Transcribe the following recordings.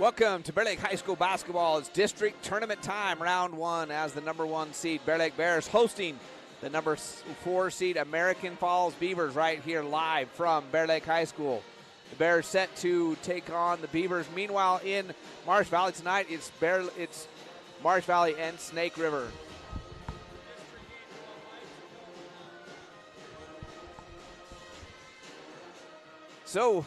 Welcome to Bear Lake High School basketball. It's district tournament time, round one, as the number 1 seed Bear Lake Bears hosting the number 4 seed American Falls Beavers right here live from Bear Lake High School. The Bears set to take on the Beavers. Meanwhile, in Marsh Valley tonight, it's Marsh Valley and Snake River. So,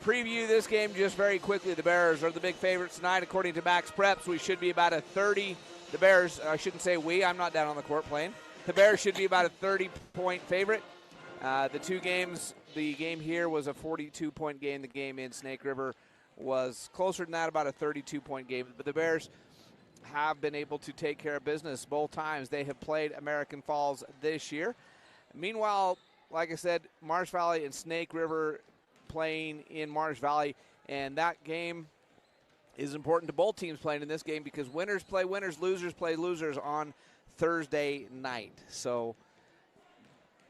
preview this game just very quickly. The Bears are the big favorites tonight. According to Max Preps, we should be about a 30. The Bears, I shouldn't say we, I'm not down on the court playing. The Bears should be about a 30-point favorite. The two games, the game here was a 42-point game. The game in Snake River was closer than that, about a 32-point game. But the Bears have been able to take care of business both times they have played American Falls this year. Meanwhile, like I said, Marsh Valley and Snake River playing in Marsh Valley, and that game is important to both teams playing in this game because winners play winners, losers play losers on Thursday night. So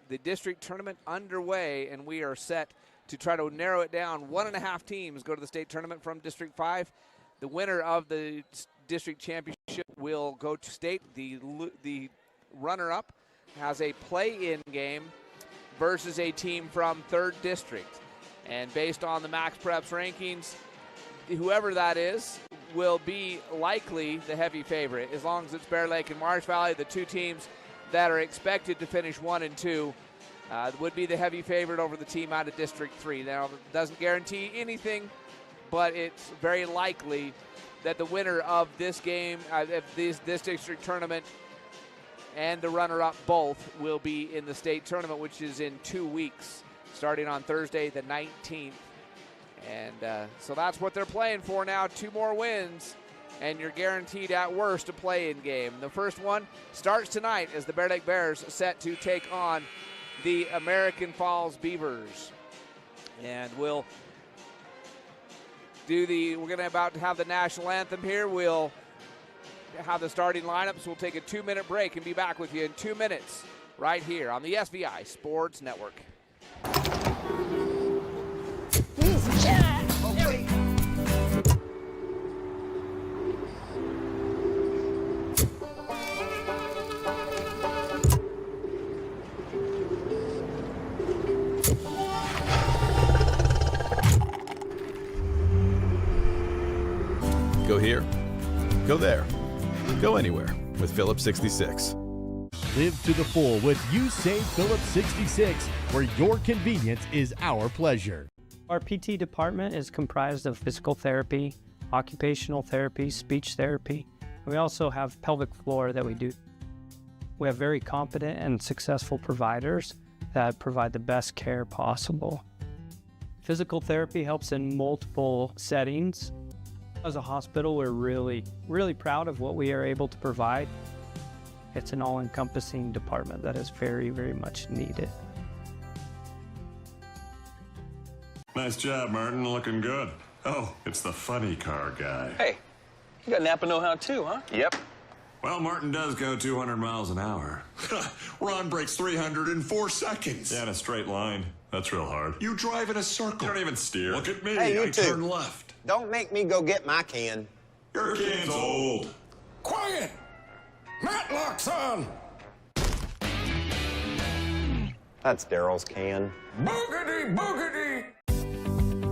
the district tournament underway, and we are set to try to narrow it down. 1.5 teams go to the state tournament from District 5. The winner of the district championship will go to state. The runner-up has a play-in game versus a team from 3rd District. And based on the Max Preps rankings, whoever that is will be likely the heavy favorite. As long as it's Bear Lake and Marsh Valley, the two teams that are expected to finish 1 and 2 would be the heavy favorite over the team out of District 3. Now, it doesn't guarantee anything, but it's very likely that the winner of this game, this district tournament, and the runner-up both will be in the state tournament, which is in 2 weeks, starting on Thursday the 19th. And so that's what they're playing for now. 2 more wins, and you're guaranteed at worst a play-in game. The first one starts tonight as the Bear Lake Bears set to take on the American Falls Beavers. And we're going to about to have the national anthem here. We'll have the starting lineups. We'll take a 2-minute break and be back with you in 2 minutes right here on the SVI Sports Network. Go here, go there, go anywhere with Phillips 66. Live to the full with You Save Phillips 66, where your convenience is our pleasure. Our PT department is comprised of physical therapy, occupational therapy, speech therapy. We also have pelvic floor that we do. We have very competent and successful providers that provide the best care possible. Physical therapy helps in multiple settings. As a hospital, we're really proud of what we are able to provide. It's an all-encompassing department that is very, very much needed. Nice job, Martin. Looking good. Oh, it's the funny car guy. Hey, you got Napa know-how too, huh? Yep. Well, Martin does go 200 miles an hour. Ron breaks 300 in 4 seconds. Yeah, in a straight line. That's real hard. You drive in a circle. You don't even steer. Look at me. Hey, you I two. turn left. Don't make me go get my can. Your can's old. Quiet! Matlock's on! That's Daryl's can. Boogity, boogity!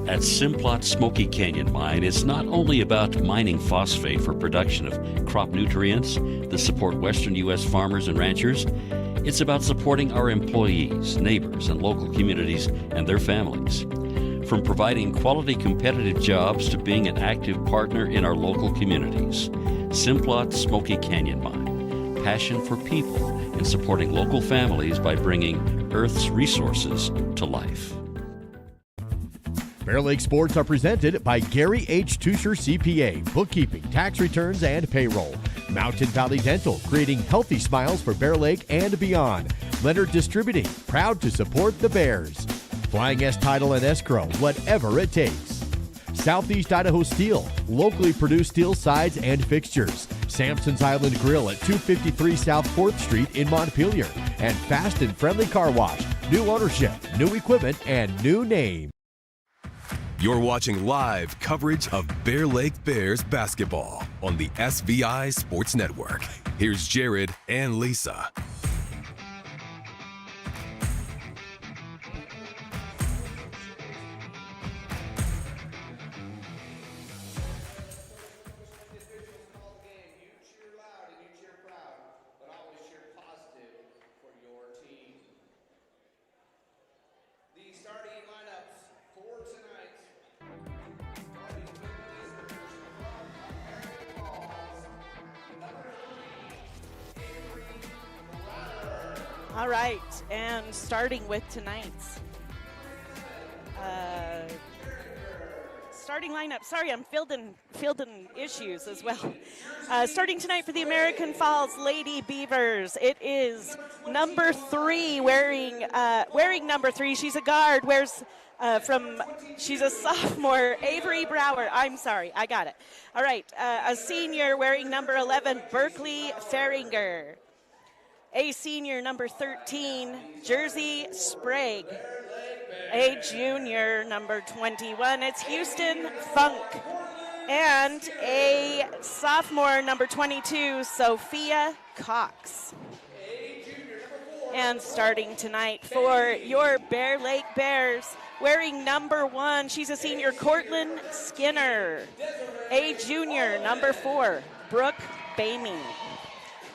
At Simplot Smoky Canyon Mine, it's not only about mining phosphate for production of crop nutrients that support western U.S. farmers and ranchers. It's about supporting our employees, neighbors, and local communities and their families. From providing quality competitive jobs to being an active partner in our local communities. Simplot Smoky Canyon Mine. Passion for people and supporting local families by bringing Earth's resources to life. Bear Lake Sports are presented by Gary H. Tusher CPA, bookkeeping, tax returns, and payroll. Mountain Valley Dental, creating healthy smiles for Bear Lake and beyond. Leonard Distributing, proud to support the Bears. Flying S Title and Escrow, whatever it takes. Southeast Idaho Steel, locally produced steel sides and fixtures. Sampson's Island Grill at 253 South 4th Street in Montpelier. And Fast and Friendly Car Wash, new ownership, new equipment, and new name. You're watching live coverage of Bear Lake Bears basketball on the SVI Sports Network. Here's Jared and Lisa. All right, and starting with tonight's starting lineup. Sorry, I'm fielding issues as well. Starting tonight for the American Falls Lady Beavers, it is number 3 wearing number 3. She's a guard. She's a sophomore, Avery Brower. I'm sorry, I got it. All right, a senior wearing number 11, Berkeley Feringer. A senior, number 13, Jersey Sprague. A junior, number 21, it's Houston Funk. And a sophomore, number 22, Sophia Cox. And starting tonight for your Bear Lake Bears, wearing number 1, she's a senior, Cortland Skinner. A junior, number 4, Brooke Bamey.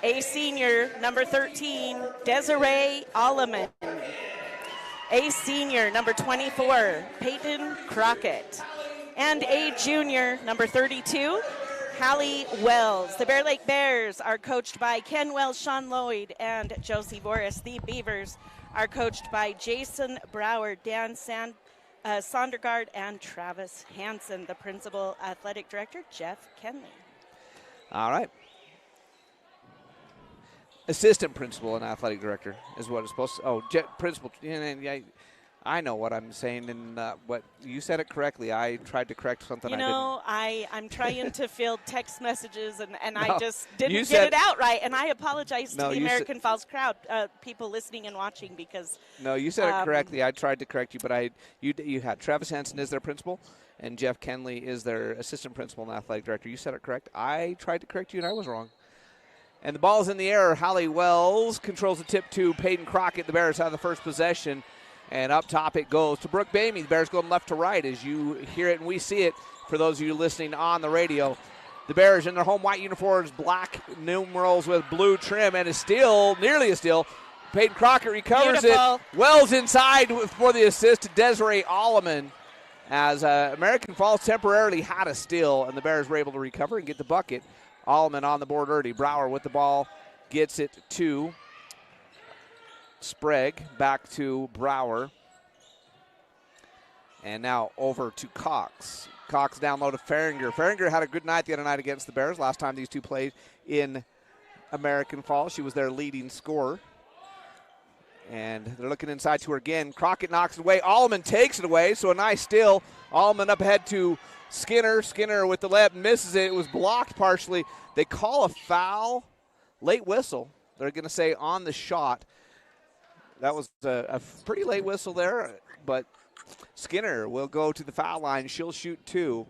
A senior, number 13, Desiree Alleman. A senior, number 24, Peyton Crockett. And a junior, number 32, Hallie Wells. The Bear Lake Bears are coached by Ken Wells, Sean Lloyd, and Josie Boris. The Beavers are coached by Jason Brower, Dan Sondergaard, and Travis Hansen. The principal athletic director, Jeff Kenley. All right. Assistant principal and athletic director is what it's supposed to. Oh, principal. Yeah, I know what I'm saying, and what you said it correctly. I tried to correct something. I'm trying to field text messages, and I just didn't get it out right. And I apologize to the American Falls crowd, people listening and watching, because. No, you said it correctly. I tried to correct you, but you had Travis Hansen is their principal, and Jeff Kenley is their assistant principal and athletic director. You said it correct. I tried to correct you, and I was wrong. And the ball's in the air. Hallie Wells controls the tip to Peyton Crockett. The Bears have the first possession. And up top it goes to Brooke Bamey. The Bears going left to right as you hear it and we see it for those of you listening on the radio. The Bears in their home white uniforms, black numerals with blue trim, and nearly a steal. Peyton Crockett recovers it. Wells inside for the assist to Desiree Alleman as American Falls temporarily had a steal, and the Bears were able to recover and get the bucket. Alleman on the board early. Brower with the ball gets it to Sprague. Back to Brower. And now over to Cox. Cox down low to Feringer. Feringer had a good night the other night against the Bears. Last time these two played in American Falls, she was their leading scorer. And they're looking inside to her again. Crockett knocks it away. Alleman takes it away, so a nice steal. Alleman up ahead to Skinner. Skinner with the left misses it. It was blocked partially. They call a foul. Late whistle, they're going to say, on the shot. That was a pretty late whistle there, but Skinner will go to the foul line. She'll shoot 2.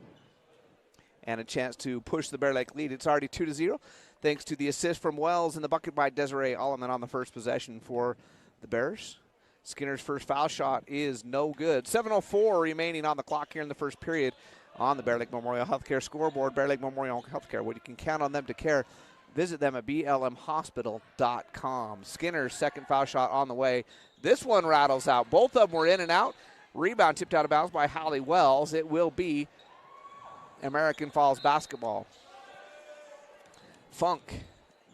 And a chance to push the Bear Lake lead. It's already 2-0, thanks to the assist from Wells and the bucket by Desiree Alleman on the first possession for the Bears. Skinner's first foul shot is no good. 7:04 remaining on the clock here in the first period on the Bear Lake Memorial Healthcare scoreboard. Bear Lake Memorial Healthcare, where you can count on them to care. Visit them at blmhospital.com. Skinner's second foul shot on the way. This one rattles out. Both of them were in and out. Rebound tipped out of bounds by Hallie Wells. It will be American Falls basketball. Funk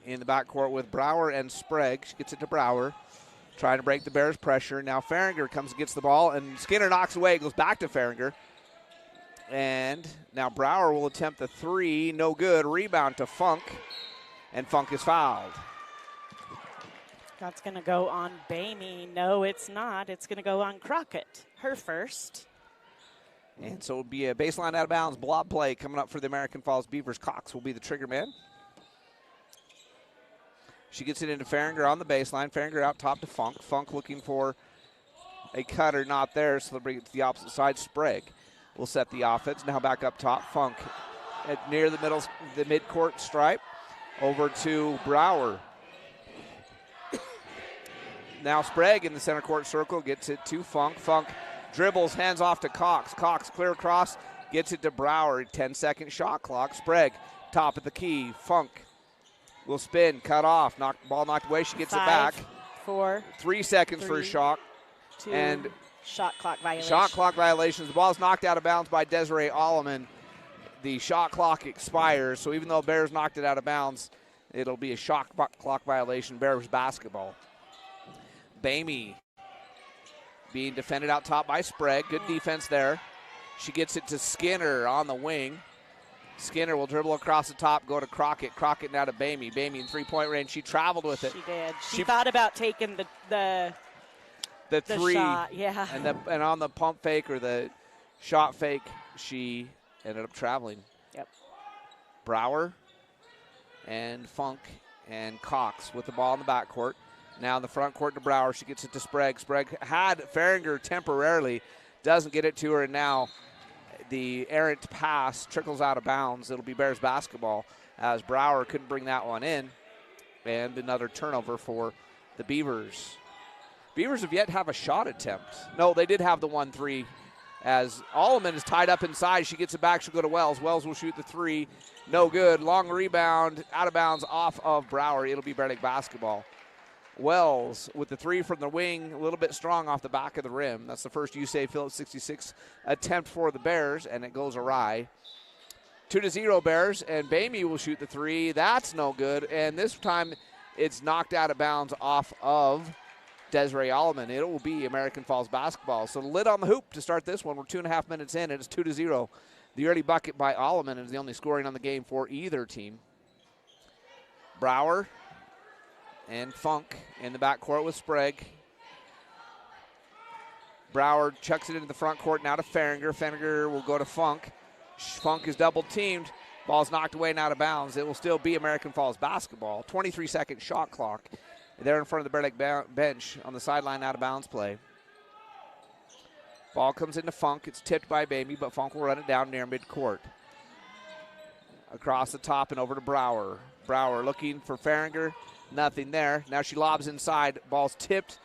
in the backcourt with Brower and Sprague. She gets it to Brower, trying to break the Bears' pressure. Now Feringer comes and gets the ball, and Skinner knocks away. It goes back to Feringer. And now Brower will attempt the 3. No good. Rebound to Funk, and Funk is fouled. That's going to go on Bamey. No, it's not. It's going to go on Crockett, her first. And so it'll be a baseline out of bounds blob play coming up for the American Falls Beavers. Cox will be the trigger man. She gets it into Feringer on the baseline. Feringer out top to Funk. Funk looking for a cutter, not there, so they'll bring it to the opposite side. Sprague will set the offense. Now back up top, Funk near the midcourt stripe, over to Brower. Now Sprague in the center court circle, gets it to Funk. Funk dribbles, hands off to Cox. Cox clear across, gets it to Brower. 10-second shot clock. Sprague, top of the key. Funk will spin, cut off, ball knocked away. She gets 5, it back. 4, 3 seconds 3, for a shot. 2, And shot clock violation. Shot clock violations. The ball is knocked out of bounds by Desiree Alleman. The shot clock expires, so even though Bears knocked it out of bounds, it'll be a shot clock violation. Bears basketball. Bamey being defended out top by Sprague. Good defense there. She gets it to Skinner on the wing. Skinner will dribble across the top, go to Crockett. Crockett now to Bamey. Bamey in three-point range. She traveled with it. She did. She thought about taking the three shot, yeah. And on the pump fake or the shot fake, she ended up traveling. Yep. Brower and Funk and Cox with the ball in the backcourt. Now in the front court to Brower. She gets it to Sprague. Sprague had Farringer temporarily, doesn't get it to her, and now the errant pass trickles out of bounds. It'll be Bears basketball as Brower couldn't bring that one in. And another turnover for the Beavers. Beavers have yet to have a shot attempt. No, they did have the 1-3 as Alleman is tied up inside. She gets it back. She'll go to Wells. Wells will shoot the three. No good. Long rebound. Out of bounds off of Brower. It'll be Bear Lake basketball. Wells with the three from the wing, a little bit strong off the back of the rim. That's the first USAA Phillips 66 attempt for the Bears, and it goes awry. 2-0 Bears, and Bamey will shoot the three. That's no good, and this time it's knocked out of bounds off of Desiree Alleman. It will be American Falls basketball. So the lid on the hoop to start this one. We're 2.5 minutes in, and it's 2-0. The early bucket by Alleman is the only scoring on the game for either team. Brower and Funk in the backcourt with Sprague. Brower chucks it into the front court now to Farringer. Farringer will go to Funk. Funk is double teamed. Ball's knocked away and out of bounds. It will still be American Falls basketball. 23-second shot clock. They're in front of the Bear Lake bench on the sideline, out of bounds play. Ball comes into Funk. It's tipped by Bamey, but Funk will run it down near midcourt. Across the top and over to Brower. Brower looking for Farringer. Nothing there. Now she lobs inside. Ball's tipped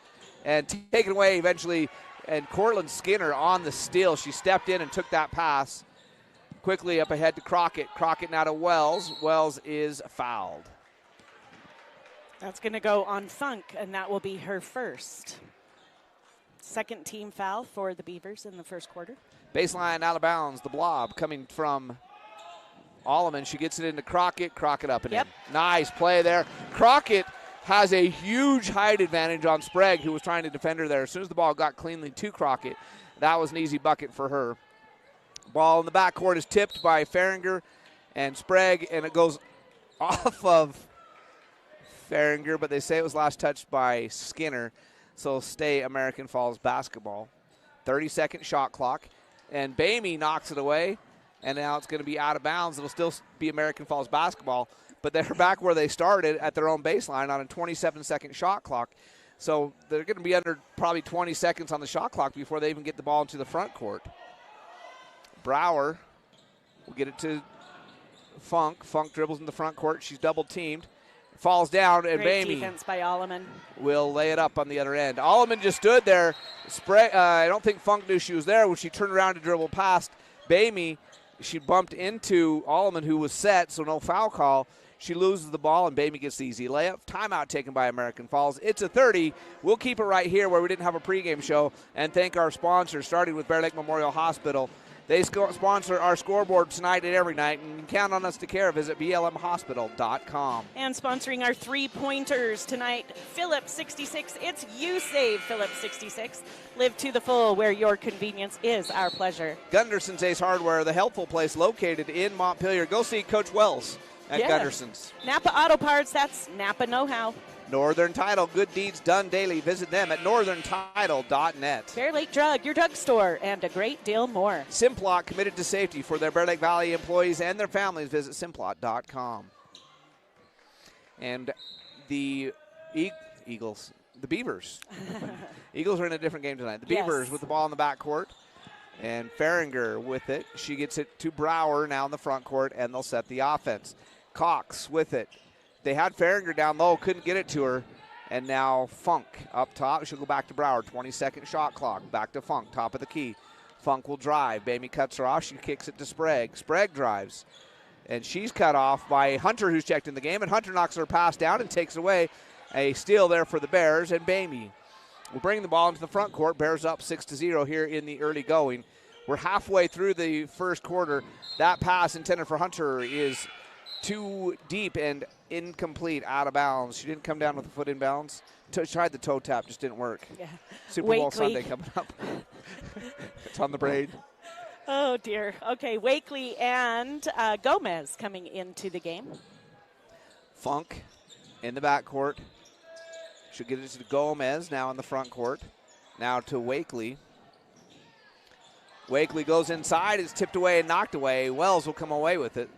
and taken away eventually. And Cortland Skinner on the steal. She stepped in and took that pass. Quickly up ahead to Crockett. Crockett now to Wells. Wells is fouled. That's going to go on Funk, and that will be her first. Second team foul for the Beavers in the first quarter. Baseline out of bounds. The blob coming from Alleman. She gets it into Crockett. Crockett up and in. Nice play there. Crockett has a huge height advantage on Sprague, who was trying to defend her there. As soon as the ball got cleanly to Crockett, that was an easy bucket for her. Ball in the backcourt is tipped by Farringer and Sprague, and it goes off of Farringer, but they say it was last touched by Skinner, so it'll stay American Falls basketball. 30-second shot clock, and Bamey knocks it away, and now it's going to be out of bounds. It'll still be American Falls basketball, but they're back where they started at their own baseline on a 27-second shot clock. So they're going to be under probably 20 seconds on the shot clock before they even get the ball into the front court. Brower will get it to Funk. Funk dribbles in the front court. She's double teamed. Falls down, and Great Bamey defense by Alleman will lay it up on the other end. Alleman just stood there. I don't think Funk knew she was there. When she turned around to dribble past Bamey, she bumped into Alleman, who was set, so no foul call. She loses the ball, and Bamey gets the easy layup. Timeout taken by American Falls. It's a 30. We'll keep it right here where we didn't have a pregame show, and thank our sponsors, starting with Bear Lake Memorial Hospital. They sponsor our scoreboard tonight and every night, and you can count on us to care. Visit blmhospital.com. And sponsoring our three-pointers tonight, Phillips 66. It's You Save Phillips 66. Live to the full, where your convenience is our pleasure. Gunderson's Ace Hardware, the helpful place located in Montpelier. Go see Coach Wells at Gunderson's. Napa Auto Parts, that's Napa know-how. Northern Title, good deeds done daily. Visit them at northerntitle.net. Bear Lake Drug, your drugstore, and a great deal more. Simplot, committed to safety for their Bear Lake Valley employees and their families. Visit simplot.com. And the Eagles, the Beavers. Eagles are in a different game tonight. The Beavers with the ball in the backcourt. And Farringer with it. She gets it to Brower now in the front court, and they'll set the offense. Cox with it. They had Farringer down low, couldn't get it to her. And now Funk up top. She'll go back to Brower. 20-second shot clock. Back to Funk, top of the key. Funk will drive. Bamey cuts her off. She kicks it to Sprague. Sprague drives. And she's cut off by Hunter, who's checked in the game. And Hunter knocks her pass down and takes away. A steal there for the Bears. And Bamey will bring the ball into the front court. Bears up 6-0 here in the early going. We're halfway through the first quarter. That pass intended for Hunter is too deep and incomplete, out of bounds. She didn't come down with the foot in bounds. Tried the toe tap, just didn't work. Yeah. Super Bowl Sunday coming up. It's on the braid. Oh, dear. Okay, Wakely and Gomez coming into the game. Funk in the backcourt. She'll get it to Gomez now in the front court. Now to Wakely. Wakely goes inside, is tipped away and knocked away. Wells will come away with it.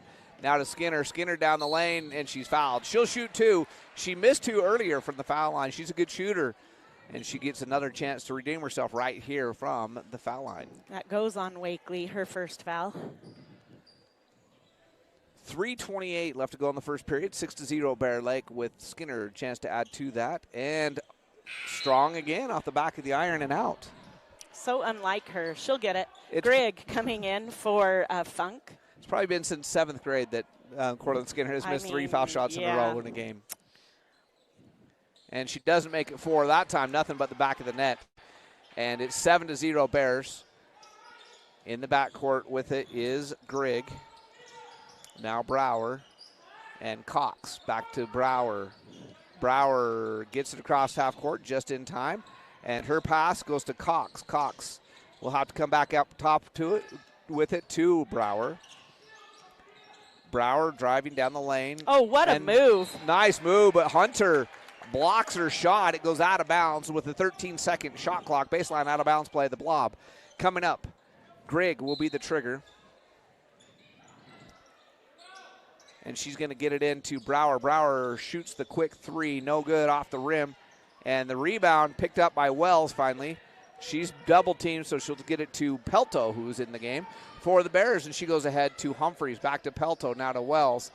Now to Skinner. Skinner down the lane, and she's fouled. She'll shoot two. She missed two earlier from the foul line. She's a good shooter, and she gets another chance to redeem herself right here from the foul line. That goes on Wakely, her first foul. 3:28 left to go in the first period. 6-0 Bear Lake with Skinner. Chance to add to that. And Strong again off the back of the iron and out. So unlike her. She'll get it. Grigg coming in for Funk. It's probably been since 7th grade that Cortland Skinner has missed 3 foul shots in a row in a game. And she doesn't make it 4 that time. Nothing but the back of the net. And it's 7-0 Bears. In the backcourt with it is Grigg. Now Brower and Cox. Back to Brower. Brower gets it across half court just in time. And her pass goes to Cox. Cox will have to come back up top to it with it to Brower. Brower driving down the lane. Oh, what a move. Nice move, but Hunter blocks her shot. It goes out of bounds with a 13-second shot clock. Baseline out of bounds play, the blob. Coming up, Grigg will be the trigger. And she's going to get it into Brower. Brower shoots the quick 3, no good, off the rim. And the rebound picked up by Wells finally. She's double teamed, so she'll get it to Pelto, who's in the game, for the Bears. And she goes ahead to Humphreys, back to Pelto, now to Wells.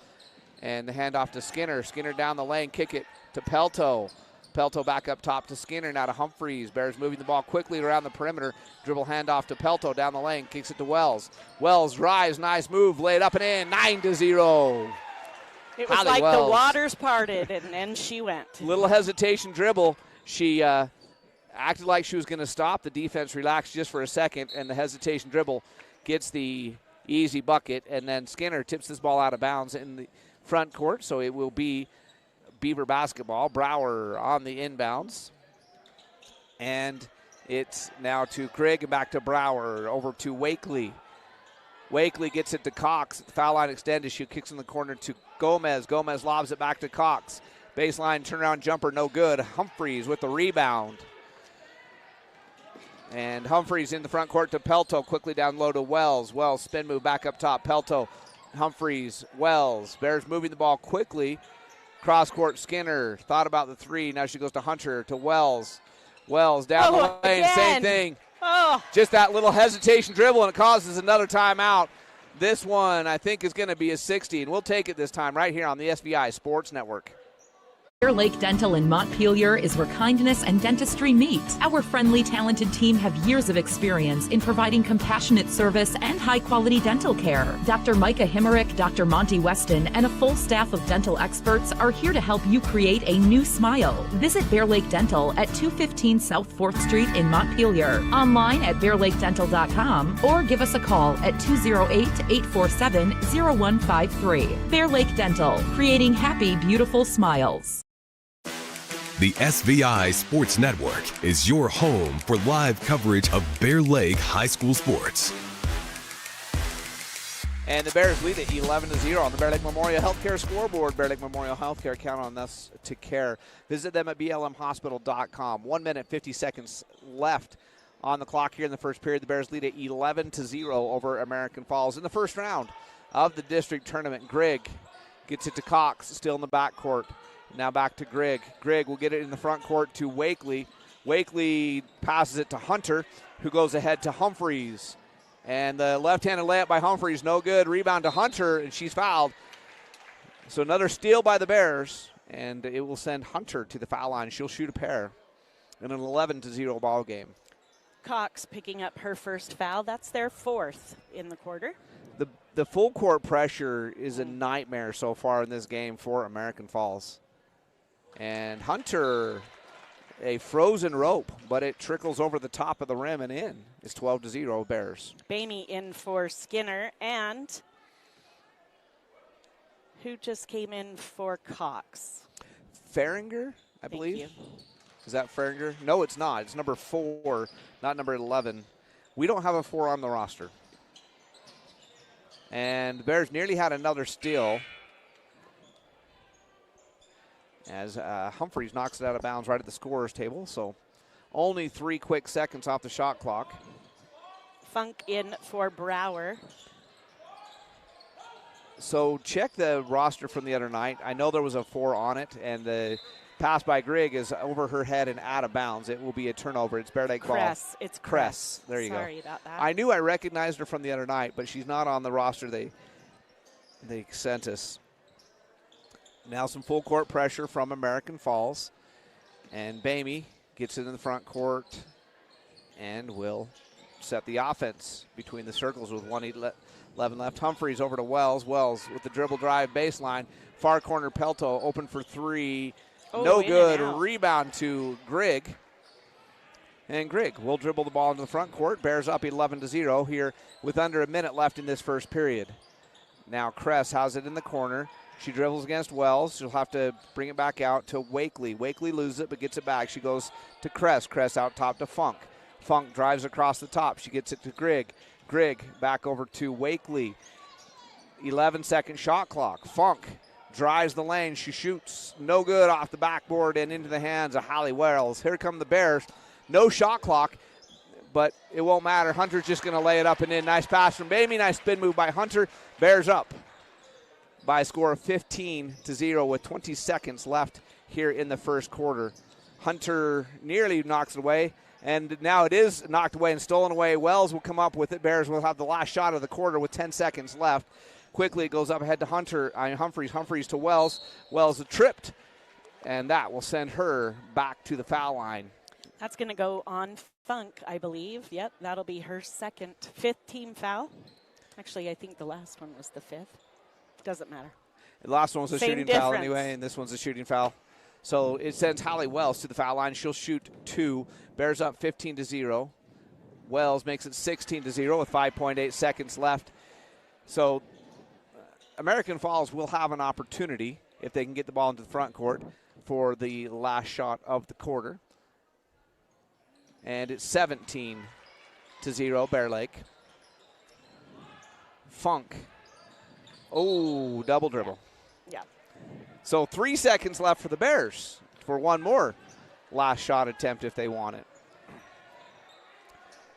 And the handoff to Skinner. Skinner down the lane, kick it to Pelto. Pelto back up top to Skinner, now to Humphreys. Bears moving the ball quickly around the perimeter. Dribble handoff to Pelto down the lane, kicks it to Wells. Wells drives, nice move, laid up and in, 9-0. It was Holly like Wells. the waters parted, and then she went. Little hesitation dribble. She acted like she was going to stop. The defense relaxed just for a second, and the hesitation dribble gets the easy bucket. And then Skinner tips this ball out of bounds in the front court, so it will be Beaver basketball. Brower on the inbounds. And it's now to Grigg and back to Brower, over to Wakely. Wakely gets it to Cox. Foul line extended. She kicks in the corner to Gomez. Gomez lobs it back to Cox. Baseline turnaround jumper, no good. Humphreys with the rebound. And Humphreys in the front court to Pelto. Quickly down low to Wells. Wells spin move back up top. Pelto, Humphreys, Wells. Bears moving the ball quickly. Cross court Skinner. Thought about the 3. Now she goes to Hunter, to Wells. Wells down the lane. Again. Same thing. Oh. Just that little hesitation dribble, and it causes another timeout. This one, I think, is going to be a 60, and we'll take it this time right here on the SVI Sports Network. Bear Lake Dental in Montpelier is where kindness and dentistry meet. Our friendly, talented team have years of experience in providing compassionate service and high-quality dental care. Dr. Micah Himmerick, Dr. Monty Weston, and a full staff of dental experts are here to help you create a new smile. Visit Bear Lake Dental at 215 South 4th Street in Montpelier. Online at bearlakedental.com or give us a call at 208-847-0153. Bear Lake Dental, creating happy, beautiful smiles. The SVI Sports Network is your home for live coverage of Bear Lake High School sports. And the Bears lead at 11-0 on the Bear Lake Memorial Healthcare scoreboard. Bear Lake Memorial Healthcare, count on us to care. Visit them at blmhospital.com. 1 minute, 50 seconds left on the clock here in the first period. The Bears lead at 11-0 over American Falls. In the first round of the district tournament, Grigg gets it to Cox, still in the backcourt. Now back to Grigg. Grigg will get it in the front court to Wakely. Wakely passes it to Hunter, who goes ahead to Humphreys. And the left-handed layup by Humphreys, no good. Rebound to Hunter, and she's fouled. So another steal by the Bears, and it will send Hunter to the foul line. She'll shoot a pair in an 11-0 ball game. Cox picking up her first foul. That's their fourth in the quarter. The full court pressure is a nightmare so far in this game for American Falls. And Hunter, a frozen rope, but it trickles over the top of the rim and in. It's 12-0 Bears. Bamey in for Skinner, and who just came in for Cox? Farringer, I believe. Thank you. Is that Farringer? No, it's not. It's number 4, not number 11. We don't have a 4 on the roster. And the Bears nearly had another steal as Humphreys knocks it out of bounds right at the scorer's table. So only 3 quick seconds off the shot clock. Funk in for Brower. So check the roster from the other night. I know there was a 4 on it, and the pass by Grigg is over her head and out of bounds. It will be a turnover. It's Bear Lake ball. Cress. It's Cress. There you go. Sorry about that. I knew I recognized her from the other night, but she's not on the roster they sent us. Now some full court pressure from American Falls. And Bamey gets it in the front court and will set the offense between the circles with 1:11 left. Humphreys over to Wells. Wells with the dribble drive baseline. Far corner Pelto open for 3. Oh, no good. and out. Rebound to Grigg. And Grigg will dribble the ball into the front court. Bears up 11-0 here with under a minute left in this first period. Now Kress has it in the corner. She dribbles against Wells. She'll have to bring it back out to Wakely. Wakely loses it but gets it back. She goes to Kress. Kress out top to Funk. Funk drives across the top. She gets it to Grigg. Grigg back over to Wakely. 11-second shot clock. Funk drives the lane. She shoots. No good off the backboard and into the hands of Holly Wells. Here come the Bears. No shot clock, but it won't matter. Hunter's just going to lay it up and in. Nice pass from Bamey. Nice spin move by Hunter. Bears up by a score of 15-0 with 20 seconds left here in the first quarter. Hunter nearly knocks it away, and now it is knocked away and stolen away. Wells will come up with it. Bears will have the last shot of the quarter with 10 seconds left. Quickly it goes up ahead to Humphreys. Humphreys to Wells. Wells tripped, and that will send her back to the foul line. That's going to go on Funk, I believe. Yep, that'll be her fifth team foul. Actually, I think the last one was the 5th. Doesn't matter. The last one was a Same shooting difference. foul anyway, and this one's a shooting foul. So it sends Holly Wells to the foul line. She'll shoot 2. Bears up 15-0. Wells makes it 16-0 with 5.8 seconds left. So American Falls will have an opportunity if they can get the ball into the front court for the last shot of the quarter. And it's 17-0 Bear Lake. Funk. Oh, double dribble. Yeah. So 3 seconds left for the Bears for one more last shot attempt if they want it.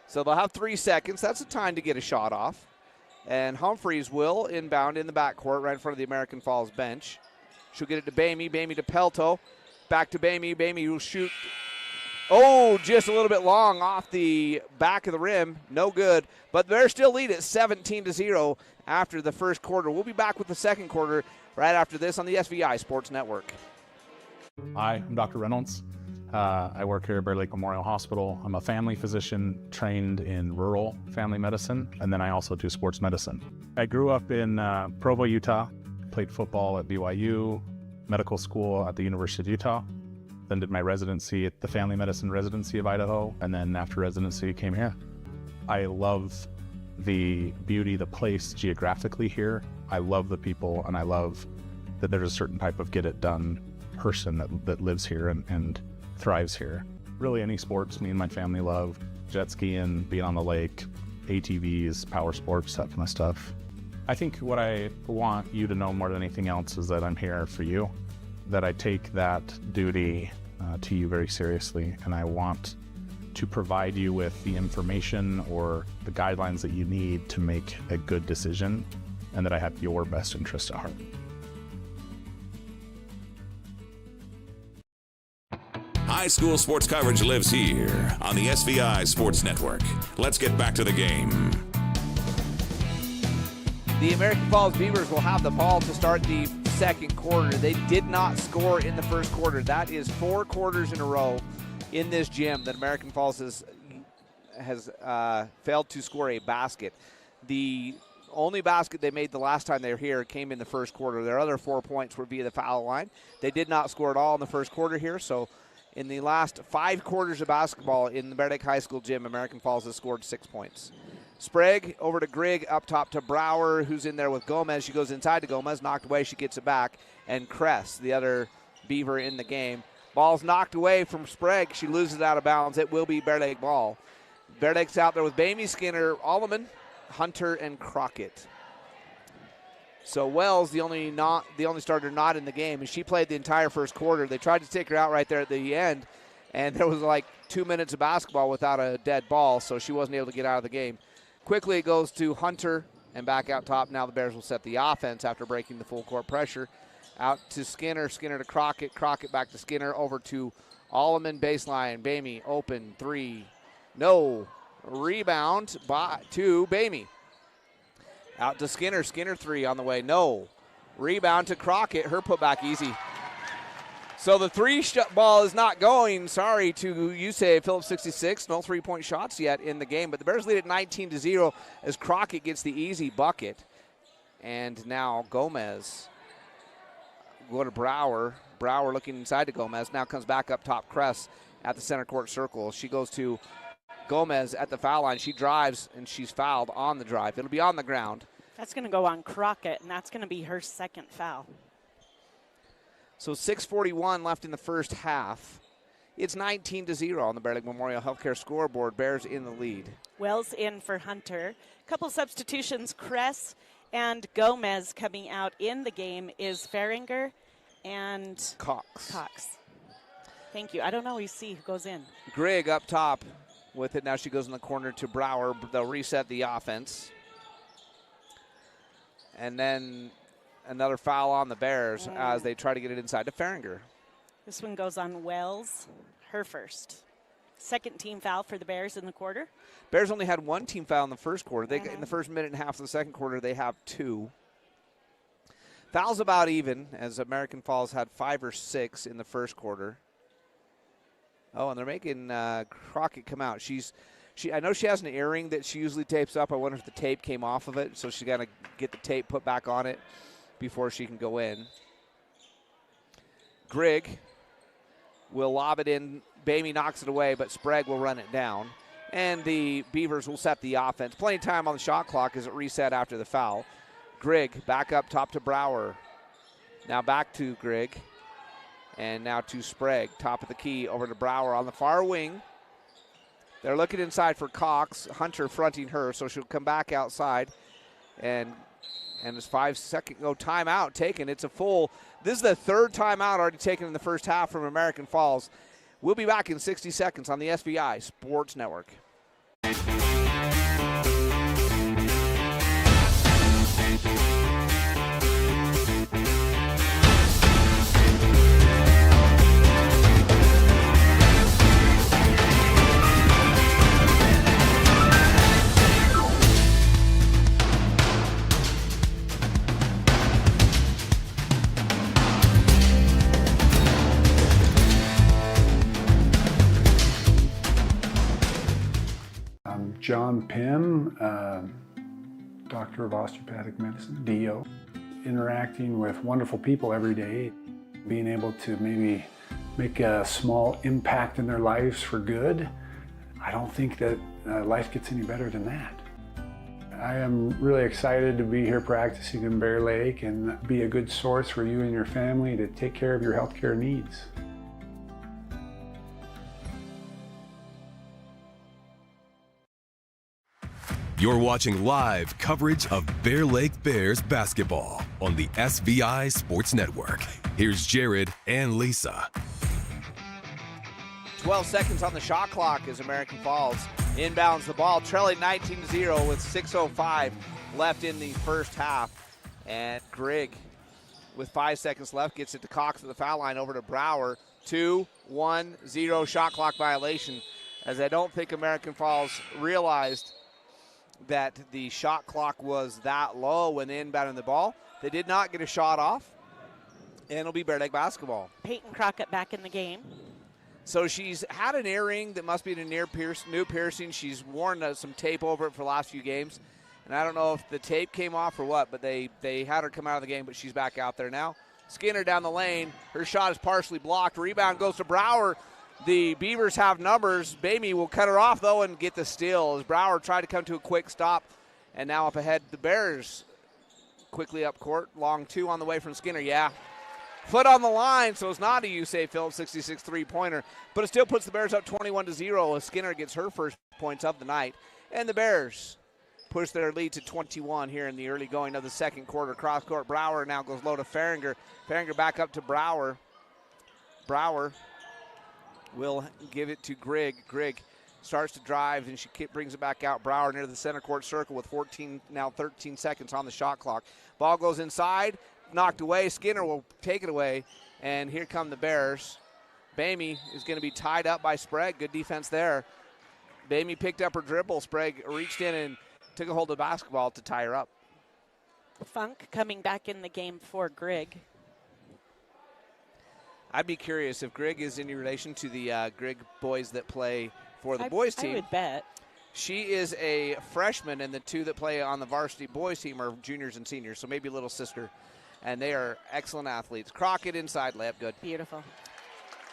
So they'll have 3 seconds. That's the time to get a shot off. And Humphreys will inbound in the backcourt right in front of the American Falls bench. She'll get it to Bamey. Bamey to Pelto. Back to Bamey. Bamey will shoot. Oh, just a little bit long off the back of the rim. No good. But they're still lead at 17-0 after the first quarter. We'll be back with the second quarter right after this on the SVI Sports Network. Hi, I'm Dr. Reynolds. I work here at Bear Lake Memorial Hospital. I'm a family physician trained in rural family medicine, and then I also do sports medicine. I grew up in Provo, Utah, played football at BYU, medical school at the University of Utah, then did my residency at the Family Medicine Residency of Idaho, and then after residency came here. I love the beauty, the place geographically here. I love the people, and I love that there's a certain type of get-it-done person that lives here and thrives here. Really any sports me and my family love. Jet skiing, being on the lake, ATVs, power sports, that kind of stuff. I think what I want you to know more than anything else is that I'm here for you, that I take that duty to you very seriously, and I want to provide you with the information or the guidelines that you need to make a good decision, and that I have your best interest at heart. High school sports coverage lives here on the SVI Sports Network. Let's get back to the game. The American Falls Beavers will have the ball to start the second quarter. They did not score in the first quarter. That is 4 quarters in a row in this gym that American Falls has failed to score a basket. The only basket they made the last time they were here came in the first quarter. Their other 4 points were via the foul line. They did not score at all in the first quarter here, so in the last 5 quarters of basketball in the Bear Lake High School gym, American Falls has scored 6 points. Sprague over to Grigg, up top to Brower, who's in there with Gomez. She goes inside to Gomez, knocked away, she gets it back. And Kress, the other Beaver in the game. Ball's knocked away from Sprague. She loses it out of bounds. It will be Bear Lake ball. Bear Lake's out there with Bamey, Skinner, Alleman, Hunter, and Crockett. So Wells, the only starter not in the game, and she played the entire first quarter. They tried to take her out right there at the end, and there was like 2 minutes of basketball without a dead ball, so she wasn't able to get out of the game. Quickly it goes to Hunter and back out top. Now the Bears will set the offense after breaking the full court pressure. Out to Skinner, Skinner to Crockett, Crockett back to Skinner, over to Alleman, baseline, Bamey, open, 3, no. Rebound to Bamey. Out to Skinner, Skinner 3 on the way, no. Rebound to Crockett, her putback easy. So the 3 ball is not going, sorry to USAA Phillips 66. No 3-point shots yet in the game, but the Bears lead at 19-0 as Crockett gets the easy bucket. And now Gomez. Go to Brower. Brower looking inside to Gomez. Now comes back up top, Kress at the center court circle. She goes to Gomez at the foul line. She drives, and she's fouled on the drive. It'll be on the ground. That's going to go on Crockett, and that's going to be her second foul. So 6:41 left in the first half. It's 19-0 on the Bear Lake Memorial Healthcare scoreboard. Bears in the lead. Wells in for Hunter. Couple substitutions, Kress and Gomez coming out in the game is Feringer and Cox. Thank you. I don't always see who goes in. Grigg up top with it. Now she goes in the corner to Brower. They'll reset the offense. And then another foul on the Bears as they try to get it inside to Feringer. This one goes on Wells, her first. Second team foul for the Bears in the quarter. Bears only had 1 team foul in the first quarter. In the first minute and a half of the second quarter, they have 2. Fouls about even, as American Falls had 5 or 6 in the first quarter. Oh, and they're making Crockett come out. I know she has an earring that she usually tapes up. I wonder if the tape came off of it, so she's got to get the tape put back on it before she can go in. Grigg will lob it in. Bamey knocks it away, but Sprague will run it down. And the Beavers will set the offense. Plenty of time on the shot clock as it reset after the foul. Grigg back up top to Brower. Now back to Grigg. And now to Sprague. Top of the key over to Brower on the far wing. They're looking inside for Cox. Hunter fronting her, so she'll come back outside. And it's 5-second timeout taken. It's a full. This is the 3rd timeout already taken in the first half from American Falls. We'll be back in 60 seconds on the SVI Sports Network. John Pym, Doctor of Osteopathic Medicine, DO. Interacting with wonderful people every day, being able to maybe make a small impact in their lives for good. I don't think that life gets any better than that. I am really excited to be here practicing in Bear Lake and be a good source for you and your family to take care of your healthcare needs. You're watching live coverage of Bear Lake Bears basketball on the SVI Sports Network. Here's Jared and Lisa. 12 seconds on the shot clock as American Falls inbounds the ball, trailing 19-0 with 6:05 left in the first half. And Grigg, with 5 seconds left, gets it to Cox at the foul line over to Brower. 2-1-0 shot clock violation, as I don't think American Falls realized that the shot clock was that low when inbounding the ball. They did not get a shot off, and it'll be Bear Lake basketball. Peyton Crockett back in the game. So she's had an earring that must be a new piercing. She's worn some tape over it for the last few games. And I don't know if the tape came off or what, but they had her come out of the game, but she's back out there now. Skinner down the lane. Her shot is partially blocked. Rebound goes to Brower. The Beavers have numbers. Bamey will cut her off, though, and get the steal as Brower tried to come to a quick stop. And now up ahead, the Bears quickly up court. Long two on the way from Skinner. Yeah. Foot on the line, so it's not a USAA Phillips 66 three-pointer, but it still puts the Bears up 21-0 as Skinner gets her first points of the night. And the Bears push their lead to 21 here in the early going of the second quarter. Cross-court, Brower now goes low to Farringer. Farringer back up to Brower. Brower will give it to Grigg. Grigg starts to drive, and she brings it back out. Brower near the center court circle with 13 seconds on the shot clock. Ball goes inside. Knocked away. Skinner will take it away, and here come the Bears. Bamey is going to be tied up by Sprague. Good defense there. Bamey picked up her dribble. Sprague reached in and took a hold of the basketball to tie her up. Funk coming back in the game for Grigg. I'd be curious if Grigg is any relation to the Grigg boys that play for the boys team. I would bet. She is a freshman, and the two that play on the varsity boys team are juniors and seniors, so maybe a little sister. And they are excellent athletes. Crockett inside, layup good. Beautiful.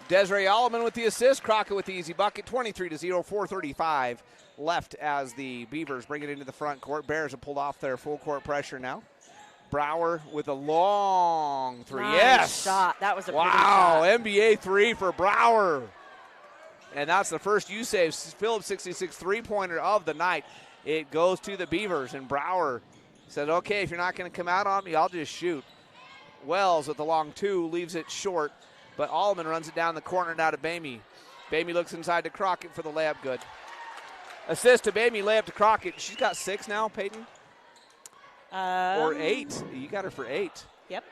Desiree Alleman with the assist. Crockett with the easy bucket. 23-0, 4:35 left as the Beavers bring it into the front court. Bears have pulled off their full court pressure now. Brower with a long three. Nice yes. shot. That was a pretty wow, shot. NBA three for Brower. And that's the first USAA Phillips 66 three-pointer of the night. It goes to the Beavers, and Brower said, okay, if you're not going to come out on me, I'll just shoot. Wells with the long two leaves it short, but Allman runs it down the corner now to Bamey. Bamey looks inside to Crockett for the layup good. Assist to Bamey, layup to Crockett. She's got 6 now, Peyton? Or 8. You got her for 8. Yep.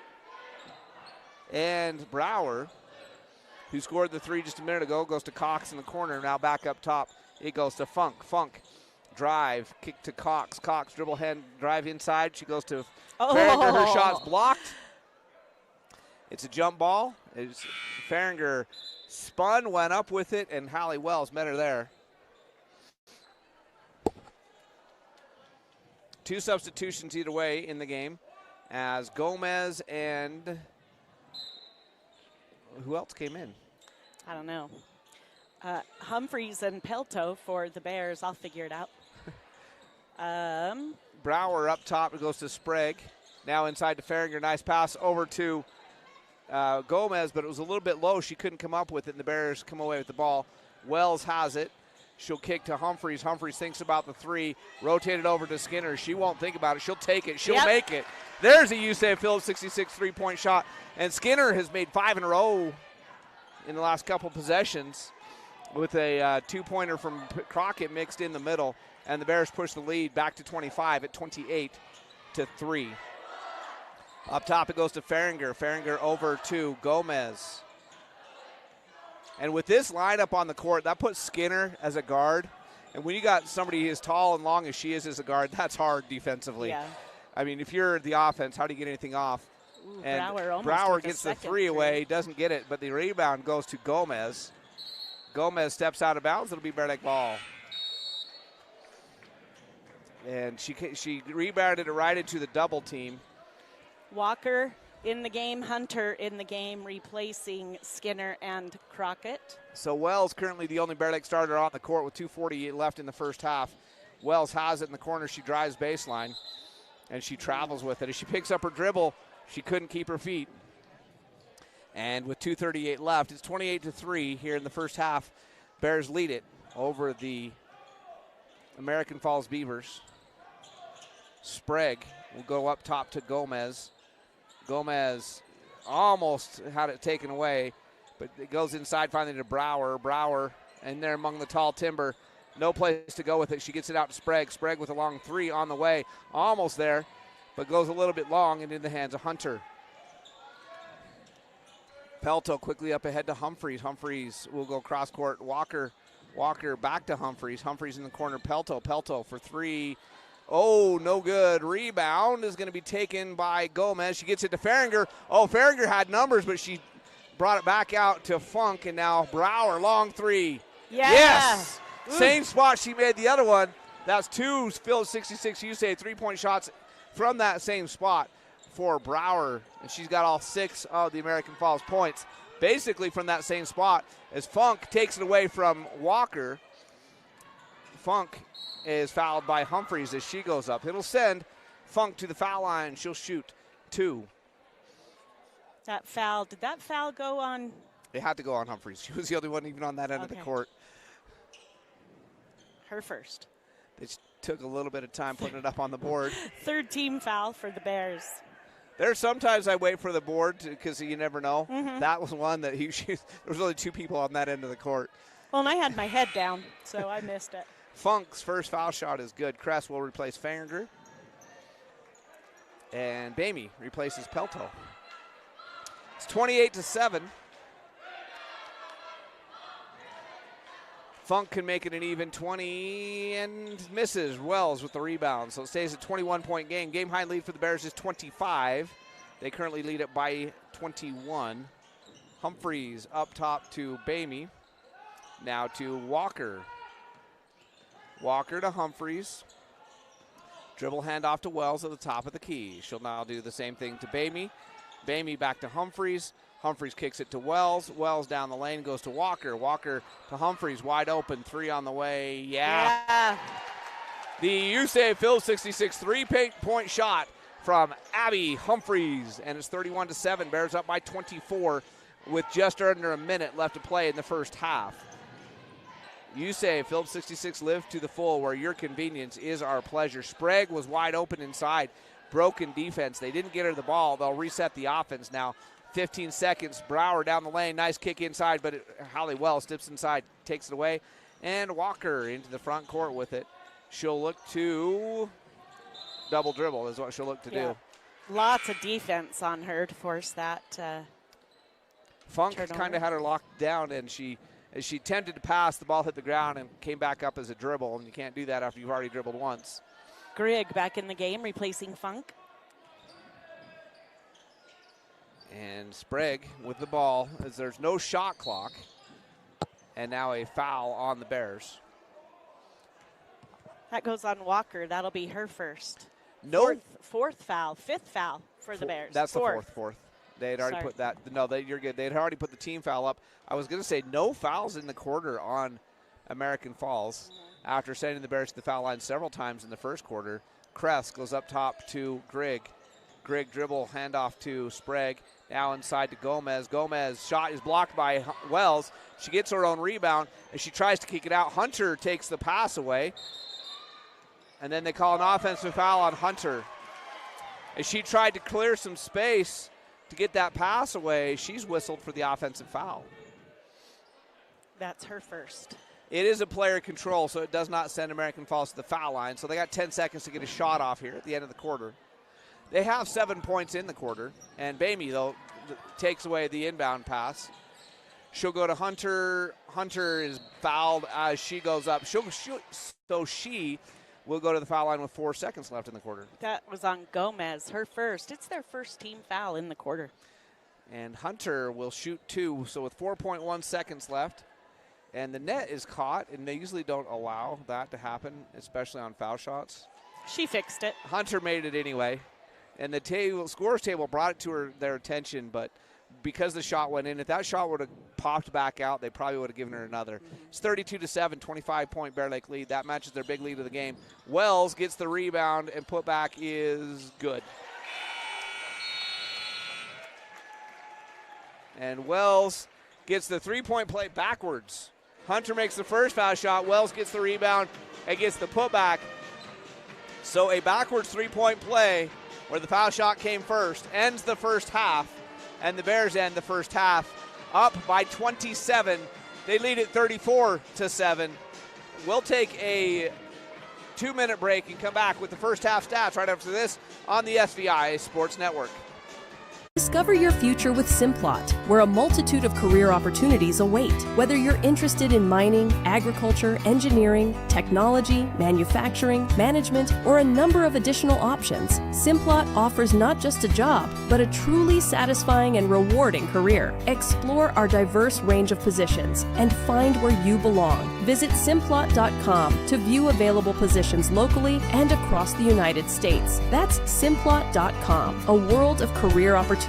And Brower, who scored the 3 just a minute ago, goes to Cox in the corner. Now back up top. It goes to Funk. Funk. Drive, kick to Cox. Cox dribble hand, drive inside. She goes to Farringer. Her shot's blocked. It's a jump ball. Farringer spun, went up with it, and Hallie Wells met her there. 2 substitutions either way in the game as Gomez and who else came in? I don't know. Humphreys and Pelto for the Bears. I'll figure it out. Brower up top. It goes to Sprague. Now inside to Farringer. Nice pass over to Gomez, but it was a little bit low. She couldn't come up with it, and the Bears come away with the ball. Wells has it. She'll kick to Humphreys. Humphreys thinks about the 3. Rotated over to Skinner. She won't think about it. She'll take it. She'll make it. There's a USAA Phillips 66 three-point shot. And Skinner has made 5 in a row in the last couple possessions with a 2-pointer from Crockett mixed in the middle. And the Bears push the lead back to 25 at 28-3. Up top it goes to Farringer. Farringer over to Gomez. And with this lineup on the court, that puts Skinner as a guard. And when you got somebody as tall and long as she is as a guard, that's hard defensively. Yeah. I mean, if you're the offense, how do you get anything off? Ooh, and Brower gets the 3 away, doesn't get it, but the rebound goes to Gomez. Gomez steps out of bounds. It'll be Bear Lake ball. And she rebounded it right into the double team. Walker in the game, Hunter in the game, replacing Skinner and Crockett. So Wells currently the only Bear Lake starter on the court with 2:48 left in the first half. Wells has it in the corner. She drives baseline, and she travels with it. As she picks up her dribble, she couldn't keep her feet. And with 2:38 left, it's 28-3 here in the first half. Bears lead it over the American Falls Beavers. Sprague will go up top to Gomez. Gomez almost had it taken away, but it goes inside finally to Brower. Brower in there among the tall timber. No place to go with it. She gets it out to Sprague. Sprague with a long 3 on the way. Almost there, but goes a little bit long and in the hands of Hunter. Pelto quickly up ahead to Humphreys. Humphreys will go cross court. Walker back to Humphreys. Humphreys in the corner. Pelto for 3. Oh, no good. Rebound is going to be taken by Gomez. She gets it to Farringer. Oh, Farringer had numbers, but she brought it back out to Funk, and now Brower, long three. Yeah. Yes! Ooh. Same spot she made the other one. That's two Phillips 66 USA 3-point shots from that same spot for Brower, and she's got all 6 of the American Falls points, basically from that same spot, as Funk takes it away from Walker. Funk is fouled by Humphreys as she goes up. It'll send Funk to the foul line. She'll shoot 2. Did that foul go on? It had to go on Humphreys. She was the only one even on that end of the court. Her first. They took a little bit of time putting it up on the board. Third team foul for the Bears. There's sometimes I wait for the board because you never know. Mhm. That was one that there was only 2 people on that end of the court. Well, and I had my head down, so I missed it. Funk's first foul shot is good. Kress will replace Farringer. And Bamey replaces Pelto. It's 28-7. Funk can make it an even 20 and misses. Wells with the rebound. So it stays a 21-point game. Game high lead for the Bears is 25. They currently lead it by 21. Humphreys up top to Bamey. Now to Walker. Walker to Humphreys. Dribble handoff to Wells at the top of the key. She'll now do the same thing to Bamey. Bamey back to Humphreys. Humphreys kicks it to Wells. Wells down the lane goes to Walker. Walker to Humphreys, wide open. 3 on the way. Yeah. The USA Phil 66 3-point shot from Abby Humphreys, and it's 31-7. Bears up by 24 with just under a minute left to play in the first half. You say Phillips 66 live to the full, where your convenience is our pleasure. Sprague was wide open inside. Broken defense. They didn't get her the ball. They'll reset the offense now. 15 seconds. Brower down the lane. Nice kick inside, but Holly Wells steps inside, takes it away. And Walker into the front court with it. She'll look to double dribble is what she'll look to do. Lots of defense on her to force that. Funk kind of had her locked down, and as she attempted to pass, the ball hit the ground and came back up as a dribble, and you can't do that after you've already dribbled once. Grigg back in the game, replacing Funk. And Sprague with the ball as there's no shot clock. And now a foul on the Bears. That goes on Walker. That'll be her first. No. Fifth foul for the Bears. That's the fourth. They had already put that. No, you're good. They had already put the team foul up. I was going to say no fouls in the quarter on American Falls after sending the Bears to the foul line several times in the first quarter. Kress goes up top to Grigg. Grigg dribble, handoff to Sprague. Now inside to Gomez. Gomez shot is blocked by Wells. She gets her own rebound and she tries to kick it out. Hunter takes the pass away. And then they call an offensive foul on Hunter. As she tried to clear some space to get that pass away, she's whistled for the offensive foul. That's her first. It is a player control, so it does not send American Falls to the foul line. So they got 10 seconds to get a shot off here at the end of the quarter. They have 7 points in the quarter, and Bamey, though, takes away the inbound pass. She'll go to Hunter. Hunter is fouled as she goes up. She'll shoot, so she will go to the foul line with 4 seconds left in the quarter. That was on Gomez, her first. It's their first team foul in the quarter. And Hunter will shoot 2, so with 4.1 seconds left. And the net is caught, and they usually don't allow that to happen, especially on foul shots. She fixed it. Hunter made it anyway. And the scorer's table brought it to their attention, but because the shot went in, if that shot would have popped back out, they probably would have given her another. It's 32-7, 25-point Bear Lake lead. That matches their big lead of the game. Wells gets the rebound, and putback is good. And Wells gets the three-point play backwards. Hunter makes the first foul shot. Wells gets the rebound and gets the putback. So a backwards three-point play where the foul shot came first ends the first half, and the Bears end the first half up by 27. They lead it 34-7. We'll take a 2-minute break and come back with the first half stats right after this on the SVI Sports Network. Discover your future with Simplot, where a multitude of career opportunities await. Whether you're interested in mining, agriculture, engineering, technology, manufacturing, management, or a number of additional options, Simplot offers not just a job, but a truly satisfying and rewarding career. Explore our diverse range of positions and find where you belong. Visit Simplot.com to view available positions locally and across the United States. That's Simplot.com, a world of career opportunities.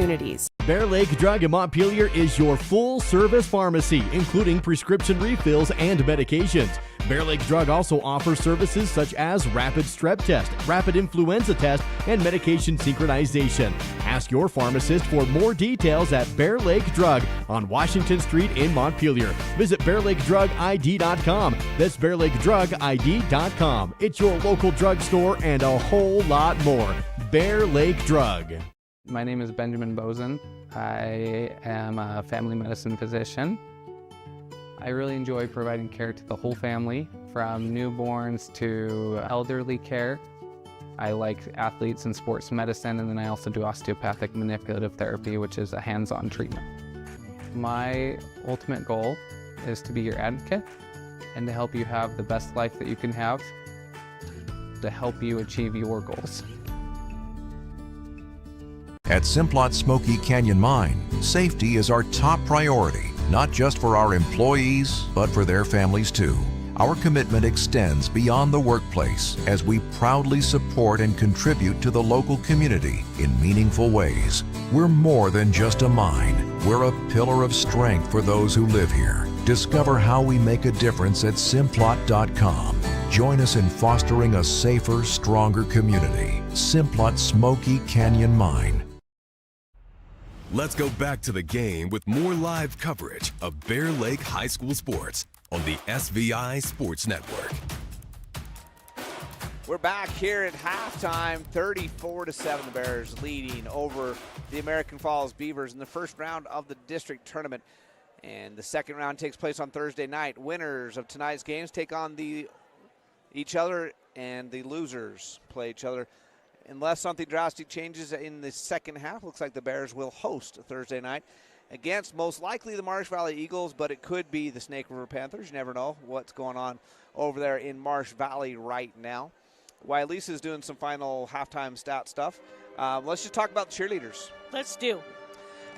Bear Lake Drug in Montpelier is your full-service pharmacy, including prescription refills and medications. Bear Lake Drug also offers services such as rapid strep test, rapid influenza test, and medication synchronization. Ask your pharmacist for more details at Bear Lake Drug on Washington Street in Montpelier. Visit BearLakeDrugID.com. That's BearLakeDrugID.com. It's your local drugstore and a whole lot more. Bear Lake Drug. My name is Benjamin Bozen. I am a family medicine physician. I really enjoy providing care to the whole family, from newborns to elderly care. I like athletes and sports medicine, and then I also do osteopathic manipulative therapy, which is a hands-on treatment. My ultimate goal is to be your advocate and to help you have the best life that you can have, to help you achieve your goals. At Simplot Smoky Canyon Mine, safety is our top priority, not just for our employees, but for their families too. Our commitment extends beyond the workplace as we proudly support and contribute to the local community in meaningful ways. We're more than just a mine. We're a pillar of strength for those who live here. Discover how we make a difference at Simplot.com. Join us in fostering a safer, stronger community. Simplot Smoky Canyon Mine. Let's go back to the game with more live coverage of Bear Lake High School sports on the SVI Sports Network. We're back here at halftime, 34-7, the Bears leading over the American Falls Beavers in the first round of the district tournament. And the second round takes place on Thursday night. Winners of tonight's games take on each other, and the losers play each other. Unless something drastic changes in the second half, looks like the Bears will host Thursday night against most likely the Marsh Valley Eagles, but it could be the Snake River Panthers. You never know what's going on over there in Marsh Valley right now. While Lisa's doing some final halftime stat stuff, let's just talk about the cheerleaders. Let's do.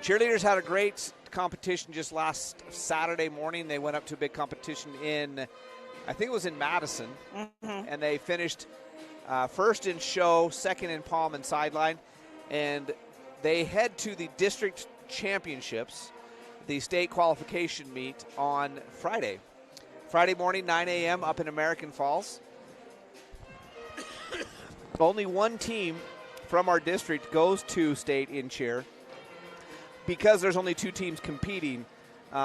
Cheerleaders had a great competition just last Saturday morning. They went up to a big competition in, I think it was in Madison, and they finished first in show, second in palm and sideline, and they head to the district championships, the state qualification meet on Friday. Friday morning, 9 a.m. up in American Falls. Only one team from our district goes to state in cheer because there's only two teams competing,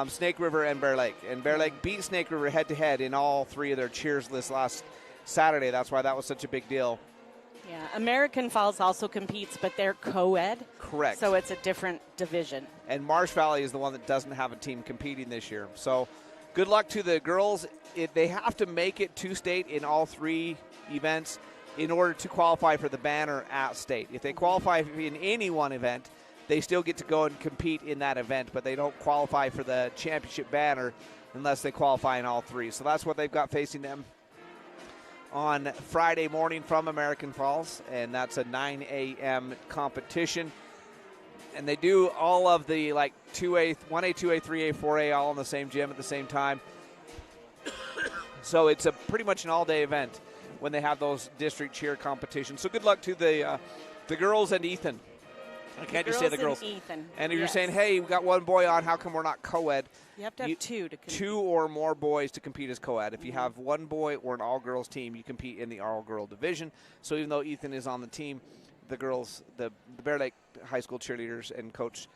Snake River and Bear Lake. And Bear Lake beat Snake River head-to-head in all three of their cheers lists last Saturday. That's why that was such a big deal. Yeah, American Falls also competes, but they're co-ed. Correct. So it's a different division. And Marsh Valley is the one that doesn't have a team competing this year. So good luck to the girls. They have to make it to state in all three events in order to qualify for the banner at state. If they qualify in any one event, they still get to go and compete in that event, but they don't qualify for the championship banner unless they qualify in all three. So that's what they've got facing them on Friday morning from American Falls, and that's a 9 a.m. competition. And they do all of the 2A, 1A, 2A, 3A, 4A all in the same gym at the same time. So it's a pretty much an all-day event when they have those district cheer competitions. So good luck to the girls and Ethan. I can't just say the girls. And if you're saying, hey, we got one boy on, how come we're not co-ed? You have to have two to compete. Two or more boys to compete as co-ed. If you have one boy or an all-girls team, you compete in the all-girl division. So even though Ethan is on the team, the girls, the Bear Lake High School cheerleaders and Coach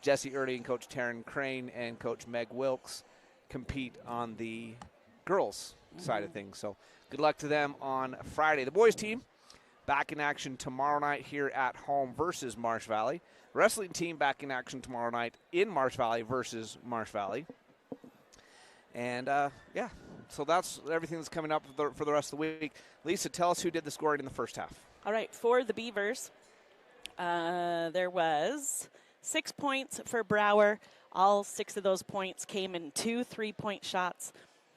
Jesse Early and Coach Taryn Crane and Coach Meg Wilkes compete on the girls' side of things. So good luck to them on Friday. The boys' team back in action tomorrow night here at home versus Marsh Valley. Wrestling team back in action tomorrow night in Marsh Valley versus Marsh Valley. And, so that's everything that's coming up for the rest of the week. Lisa, tell us who did the scoring in the first half. All right, for the Beavers, there was 6 points for Brower. All 6 of those points came in 2 3-point shots.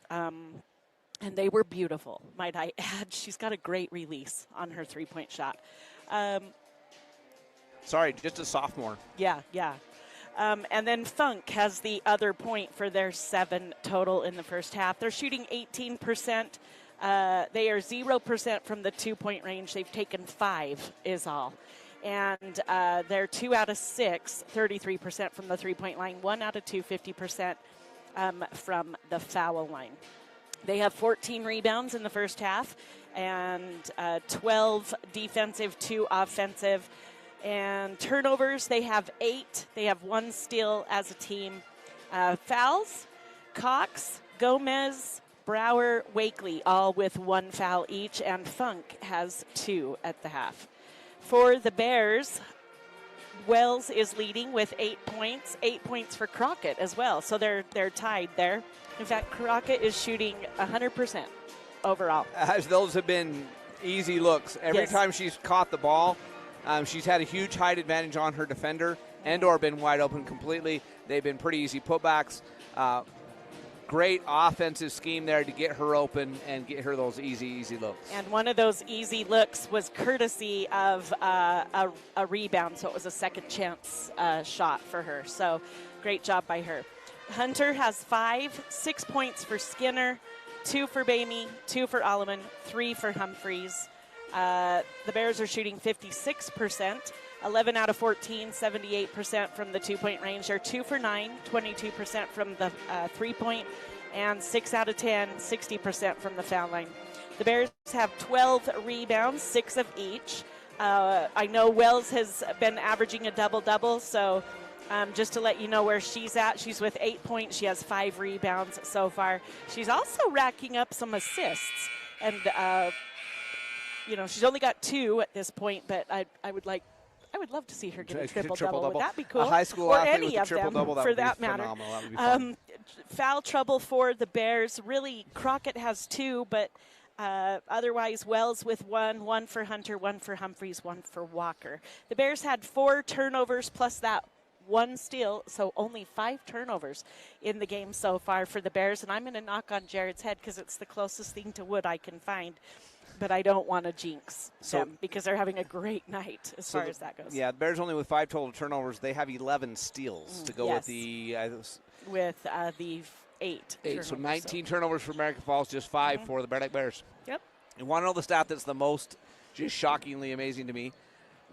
And they were beautiful, might I add. She's got a great release on her 3-point shot. Sorry, just a sophomore. Yeah. And then Funk has the other point for their 7 total in the first half. They're shooting 18%. They are 0% from the 2-point range. They've taken 5 is all. And they're 2 out of 6, 33% from the 3-point line, 1 out of 2, 50% from the foul line. They have 14 rebounds in the first half and 12 defensive, 2 offensive. And turnovers, they have 8. They have 1 steal as a team. Fouls, Cox, Gomez, Brower, Wakely, all with 1 foul each. And Funk has 2 at the half. For the Bears, Wells is leading with 8 points. 8 points for Crockett as well. So they're tied there. In fact, Crockett is shooting 100% overall. As those have been easy looks. Every time she's caught the ball, she's had a huge height advantage on her defender and or been wide open completely. They've been pretty easy putbacks. Great offensive scheme there to get her open and get her those easy looks. And one of those easy looks was courtesy of a rebound, so it was a second chance shot for her. So great job by her. Hunter has 5, 6 points for Skinner, 2 for Bamey, 2 for Alleman, 3 for Humphreys. The Bears are shooting 56%, 11 out of 14, 78% from the 2-point range. They're 2 for 9, 22% from the 3-point, and 6 out of 10, 60% from the foul line. The Bears have 12 rebounds, 6 of each. I know Wells has been averaging a double-double, so just to let you know where she's at, she's with 8 points. She has 5 rebounds so far. She's also racking up some assists, and she's only got 2 at this point, but I would love to see her get a triple-double. Would that be cool? A high school or athlete any with a of them, triple-double, for that would be matter. phenomenal. That would be fun. Foul trouble for the Bears. Really, Crockett has 2, but otherwise Wells with 1, 1 for Hunter, 1 for Humphreys, 1 for Walker. The Bears had 4 turnovers plus that 1 steal, so only 5 turnovers in the game so far for the Bears. And I'm going to knock on Jared's head because it's the closest thing to wood I can find. But I don't want to jinx them because they're having a great night as far as that goes. Yeah, the Bears only with 5 total turnovers. They have 11 steals to go with the... with the 8 turnovers. So 19 turnovers for American Falls, just 5 for the Bear Lake Bears. Yep. You want to know the stat that's the most just shockingly amazing to me?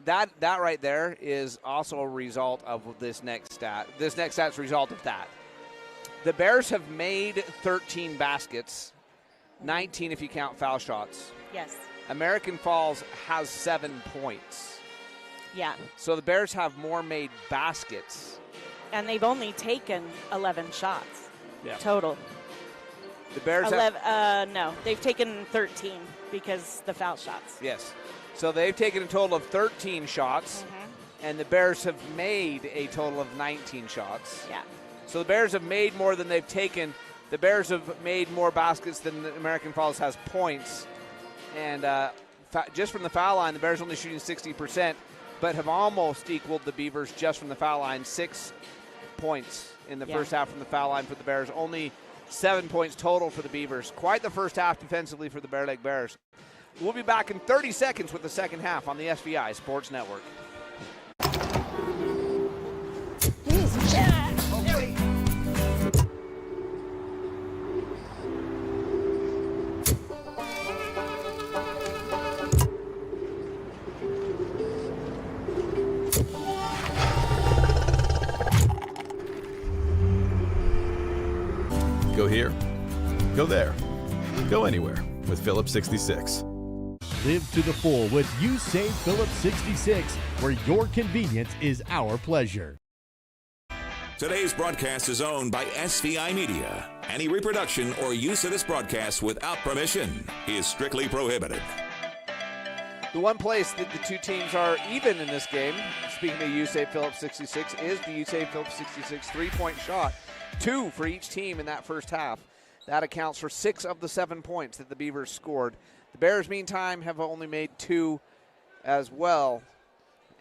That right there is also a result of this next stat. This next stat's a result of that. The Bears have made 13 baskets, 19 if you count foul shots. Yes. American Falls has 7 points. Yeah. So the Bears have more made baskets. And they've only taken 11 shots total. The Bears no, they've taken 13 because the foul shots. Yes. So they've taken a total of 13 shots, and the Bears have made a total of 19 shots. Yeah. So the Bears have made more than they've taken. The Bears have made more baskets than the American Falls has points. And just from the foul line, the Bears only shooting 60%, but have almost equaled the Beavers just from the foul line. 6 points in the first half from the foul line for the Bears. Only 7 points total for the Beavers. Quite the first half defensively for the Bear Lake Bears. We'll be back in 30 seconds with the second half on the SVI Sports Network. Go here, go there, go anywhere with Phillips 66. Live to the full with You Save Phillips 66, where your convenience is our pleasure. Today's broadcast is owned by SVI Media. Any reproduction or use of this broadcast without permission is strictly prohibited. The one place that the two teams are even in this game, speaking of USAV Phillips 66, is the USAV Phillips 66 3-point shot. 2 for each team in that first half. That accounts for 6 of the 7 points that the Beavers scored. The Bears, meantime, have only made 2 as well.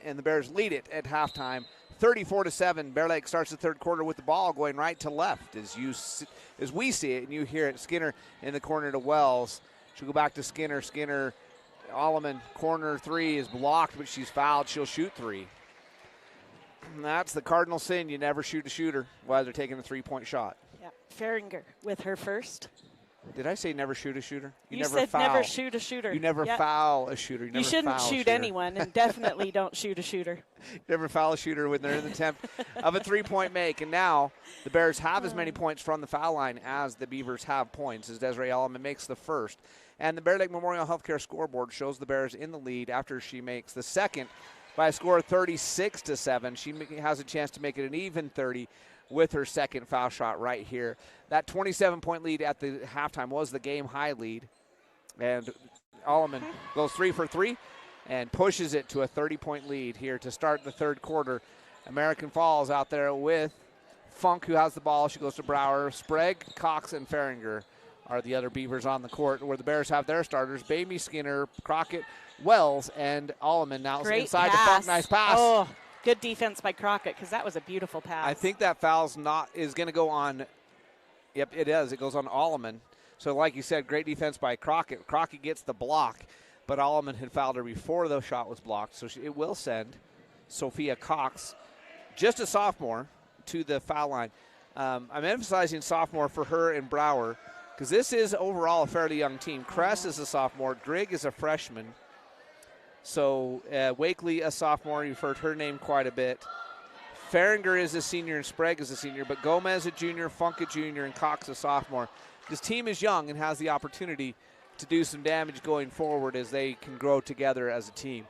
and the Bears lead it at halftime, 34-7. Bear Lake starts the third quarter with the ball going right to left as we see it, and you hear it. Skinner in the corner to Wells. She'll go back to Skinner. Skinner, Alleman, corner three is blocked, but she's fouled. She'll shoot three. And that's the cardinal sin. You never shoot a shooter while they're taking a three-point shot. Yeah, Feringer with her first. Did I say never shoot a shooter? You never said foul. Never shoot a shooter. You never foul a shooter. You never shouldn't foul shoot a shooter. anyone, and definitely don't shoot a shooter. Never foul a shooter when they're in the attempt of a three-point make. And now the Bears have as many points from the foul line as the Beavers have points, as Desiree Alleman makes the first. And the Bear Lake Memorial Healthcare scoreboard shows the Bears in the lead after she makes the second by a score of 36-7. She has a chance to make it an even 30 with her second foul shot right here. That 27-point lead at the halftime was the game-high lead. And Alleman goes 3 for 3 and pushes it to a 30-point lead here to start the third quarter. American Falls out there with Funk, who has the ball. She goes to Brower. Sprague, Cox, and Feringer are the other Beavers on the court, where the Bears have their starters. Baby, Skinner, Crockett, Wells, and Alleman now inside to Funk. Nice pass. Oh, good defense by Crockett, because that was a beautiful pass. I think that foul's is going to go on. Yep, it is. It goes on Alleman. So like you said, great defense by Crockett. Crockett gets the block, but Alleman had fouled her before the shot was blocked. So it will send Sophia Cox, just a sophomore, to the foul line. I'm emphasizing sophomore for her and Brower, because this is overall a fairly young team. Kress is a sophomore. Grigg is a freshman. So Wakely, a sophomore. You've heard her name quite a bit. Feringer is a senior and Sprague is a senior, but Gomez a junior, Funk a junior, and Cox a sophomore. This team is young and has the opportunity to do some damage going forward as they can grow together as a team.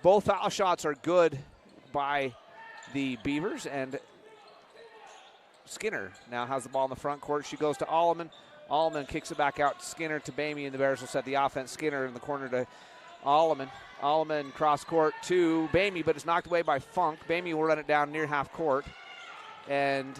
Both foul shots are good by the Beavers, and Skinner now has the ball in the front court. She goes to Alleman. Alleman kicks it back out to Skinner to Bamey, and the Bears will set the offense. Skinner in the corner to Alleman. Alleman cross court to Bamey, but it's knocked away by Funk. Bamey will run it down near half court. And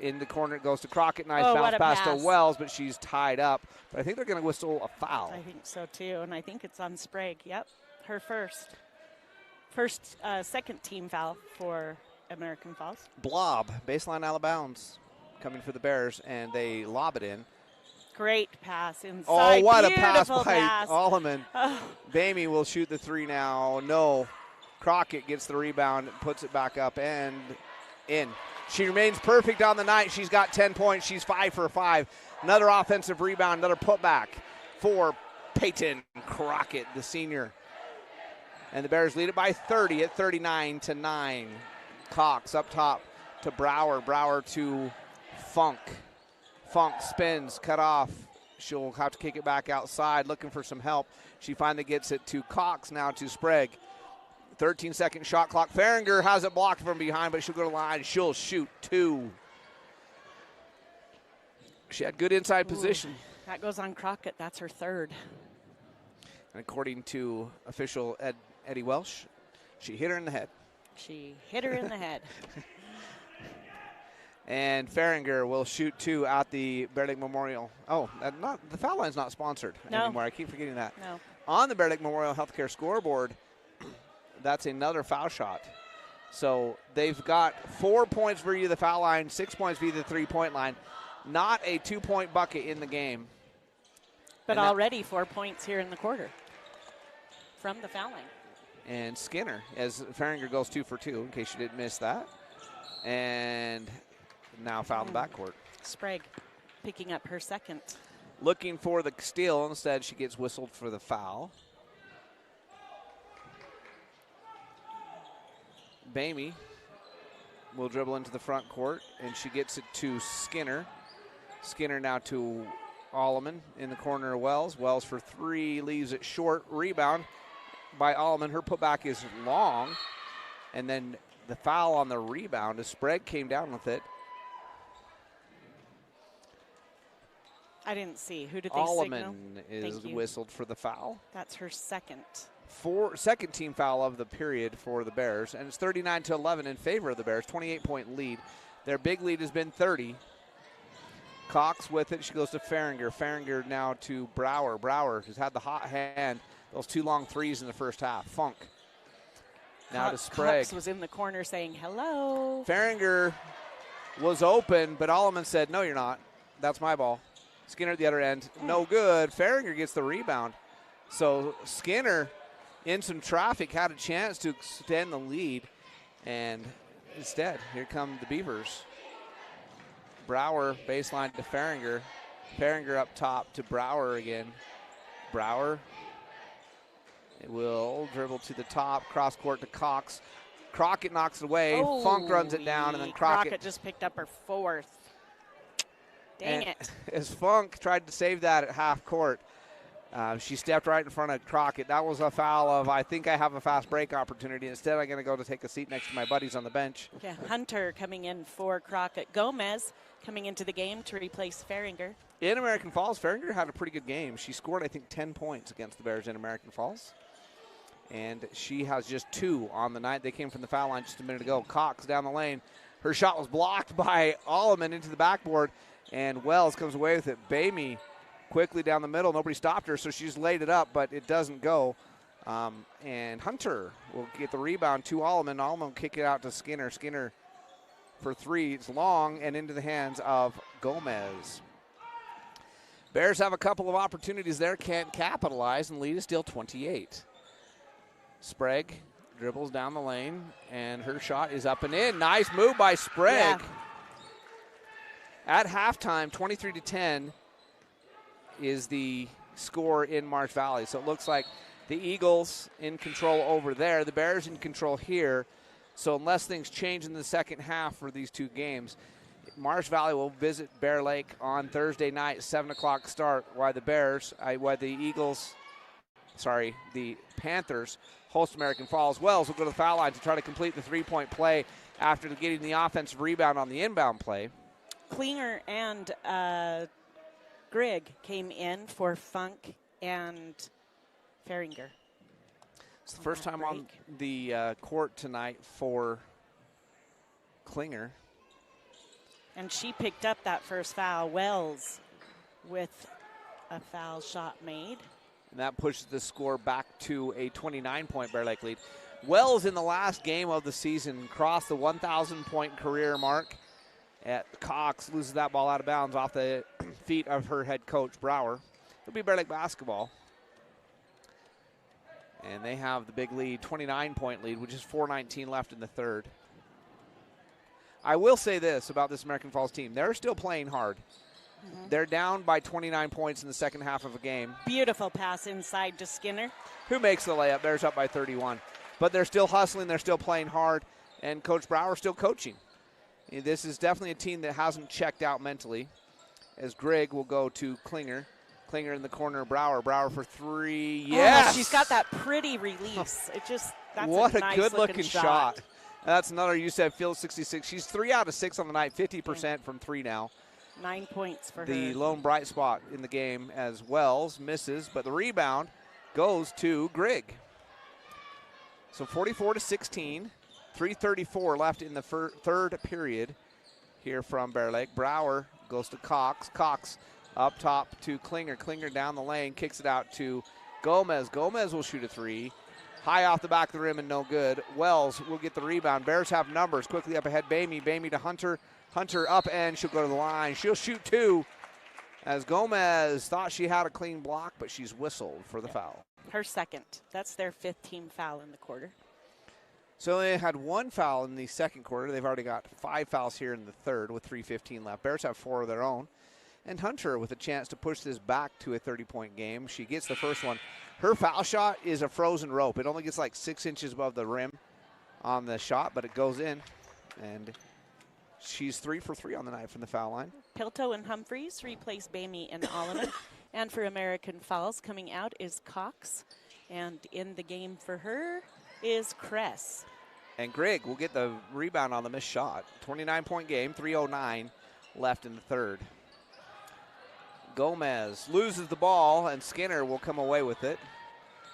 in the corner it goes to Crockett. Nice bounce pass to Wells, but she's tied up. But I think they're going to whistle a foul. I think so too, and I think it's on Sprague. Yep, her first second team foul for American Falls. Blob, baseline out of bounds, coming for the Bears, and they lob it in. Great pass inside. Oh, what Beautiful a pass by pass. Alleman. Oh. Bamey will shoot the three now. No. Crockett gets the rebound, puts it back up and in. She remains perfect on the night. She's got 10 points. She's 5 for 5. Another offensive rebound, another putback for Peyton Crockett, the senior. And the Bears lead it by 30 at 39-9. Cox up top to Brower. Brower to Funk. Funk spins, cut off. She'll have to kick it back outside, looking for some help. She finally gets it to Cox, now to Sprague. 13-second shot clock. Feringer has it blocked from behind, but she'll go to the line. She'll shoot two. She had good inside position. That goes on Crockett. That's her third. And according to official Eddie Welsh, she hit her in the head. She hit her in the head. And Feringer will shoot two at the Bear Lake Memorial. Oh, the foul line's not sponsored anymore. I keep forgetting that. No. On the Bear Lake Memorial Healthcare scoreboard, that's another foul shot. So they've got 4 points via the foul line, 6 points via the three-point line. Not a 2-point bucket in the game. But already 4 points here in the quarter from the foul line. And Skinner, as Feringer goes 2 for 2, in case you didn't miss that. And now foul in the backcourt. Sprague picking up her second. Looking for the steal. Instead, she gets whistled for the foul. Bamey will dribble into the front court, and she gets it to Skinner. Skinner now to Alleman in the corner of Wells. Wells for three, leaves it short. Rebound by Alleman. Her putback is long. And then the foul on the rebound as Sprague came down with it. I didn't see. Who did they signal? Alleman is whistled for the foul. That's her second. Second team foul of the period for the Bears, and it's 39-11 in favor of the Bears, 28-point lead. Their big lead has been 30. Cox with it. She goes to Feringer. Feringer now to Brower. Brower has had the hot hand. Those two long threes in the first half. Funk Now to Sprague. Cox was in the corner saying hello. Farringer was open, but Alleman said, no, you're not. That's my ball. Skinner at the other end. No good. Farringer gets the rebound. So Skinner, in some traffic, had a chance to extend the lead. And instead, here come the Beavers. Brower baseline to Farringer. Farringer up top to Brower again. Brower will dribble to the top, cross court to Cox. Crockett knocks it away. Oh, Funk runs it down, and then Crockett just picked up her fourth. Dang it. As Funk tried to save that at half court, she stepped right in front of Crockett. That was a foul of, I think I have a fast break opportunity. Instead, I'm going to go to take a seat next to my buddies on the bench. Yeah, Hunter coming in for Crockett. Gomez coming into the game to replace Farringer. In American Falls, Farringer had a pretty good game. She scored, I think, 10 points against the Bears in American Falls. And she has just 2 on the night. They came from the foul line just a minute ago. Cox down the lane. Her shot was blocked by Alleman into the backboard, and Wells comes away with it. Bamey quickly down the middle. Nobody stopped her, so she just laid it up, but it doesn't go. And Hunter will get the rebound to Alleman. Alleman will kick it out to Skinner. Skinner for 3. It's long and into the hands of Gomez. Bears have a couple of opportunities there, can't capitalize, and lead is still 28. Sprague dribbles down the lane, and her shot is up and in. Nice move by Sprague. Yeah. At halftime, 23-10 is the score in Marsh Valley. So it looks like the Eagles in control over there, the Bears in control here. So unless things change in the second half for these two games, Marsh Valley will visit Bear Lake on Thursday night, 7 o'clock start, while the Panthers host American Falls. Wells will go to the foul line to try to complete the three-point play after getting the offensive rebound on the inbound play. Klinger and Grigg came in for Funk and Farringer. It's the first time on the court tonight for Klinger. And she picked up that first foul. Wells with a foul shot made. And that pushes the score back to a 29-point Bear Lake lead. Wells in the last game of the season crossed the 1,000-point career mark. Cox loses that ball out of bounds off the feet of her head coach, Brower. It'll be Bear Lake basketball. And they have the big lead, 29-point lead, which is 4:19 left in the third. I will say this about this American Falls team. They're still playing hard. Mm-hmm. They're down by 29 points in the second half of a game. Beautiful pass inside to Skinner. Who makes the layup? Bears up by 31. But they're still hustling. They're still playing hard. And Coach Brower still coaching. This is definitely a team that hasn't checked out mentally. As Grigg will go to Klinger. Klinger in the corner. Brower for 3. Yes! Oh, she's got that pretty release. That's what a nice good-looking shot. That's another Youssef Field 66. She's 3 out of 6 on the night, 50% from 3 now. 9 points for her. The lone bright spot in the game as Wells misses, but the rebound goes to Grigg. So 44-16, 3:34 left in the third period here from Bear Lake. Brower goes to Cox. Cox up top to Klinger. Klinger down the lane, kicks it out to Gomez. Gomez will shoot a 3. High off the back of the rim and no good. Wells will get the rebound. Bears have numbers. Quickly up ahead, Bamey. Bamey to Hunter. Hunter up and she'll go to the line. She'll shoot 2 as Gomez thought she had a clean block, but she's whistled for the foul. Her second. That's their 5th team foul in the quarter. So they had 1 foul in the second quarter. They've already got 5 fouls here in the third with 3:15 left. Bears have 4 of their own. And Hunter with a chance to push this back to a 30-point game. She gets the first one. Her foul shot is a frozen rope. It only gets like 6 inches above the rim on the shot, but it goes in. And she's 3 for 3 on the night from the foul line. Pilto and Humphreys replace Bamey and Alleman. And for American Falls, coming out is Cox. And in the game for her is Kress. And Grigg will get the rebound on the missed shot. 29-point game, 3:09 left in the third. Gomez loses the ball, and Skinner will come away with it.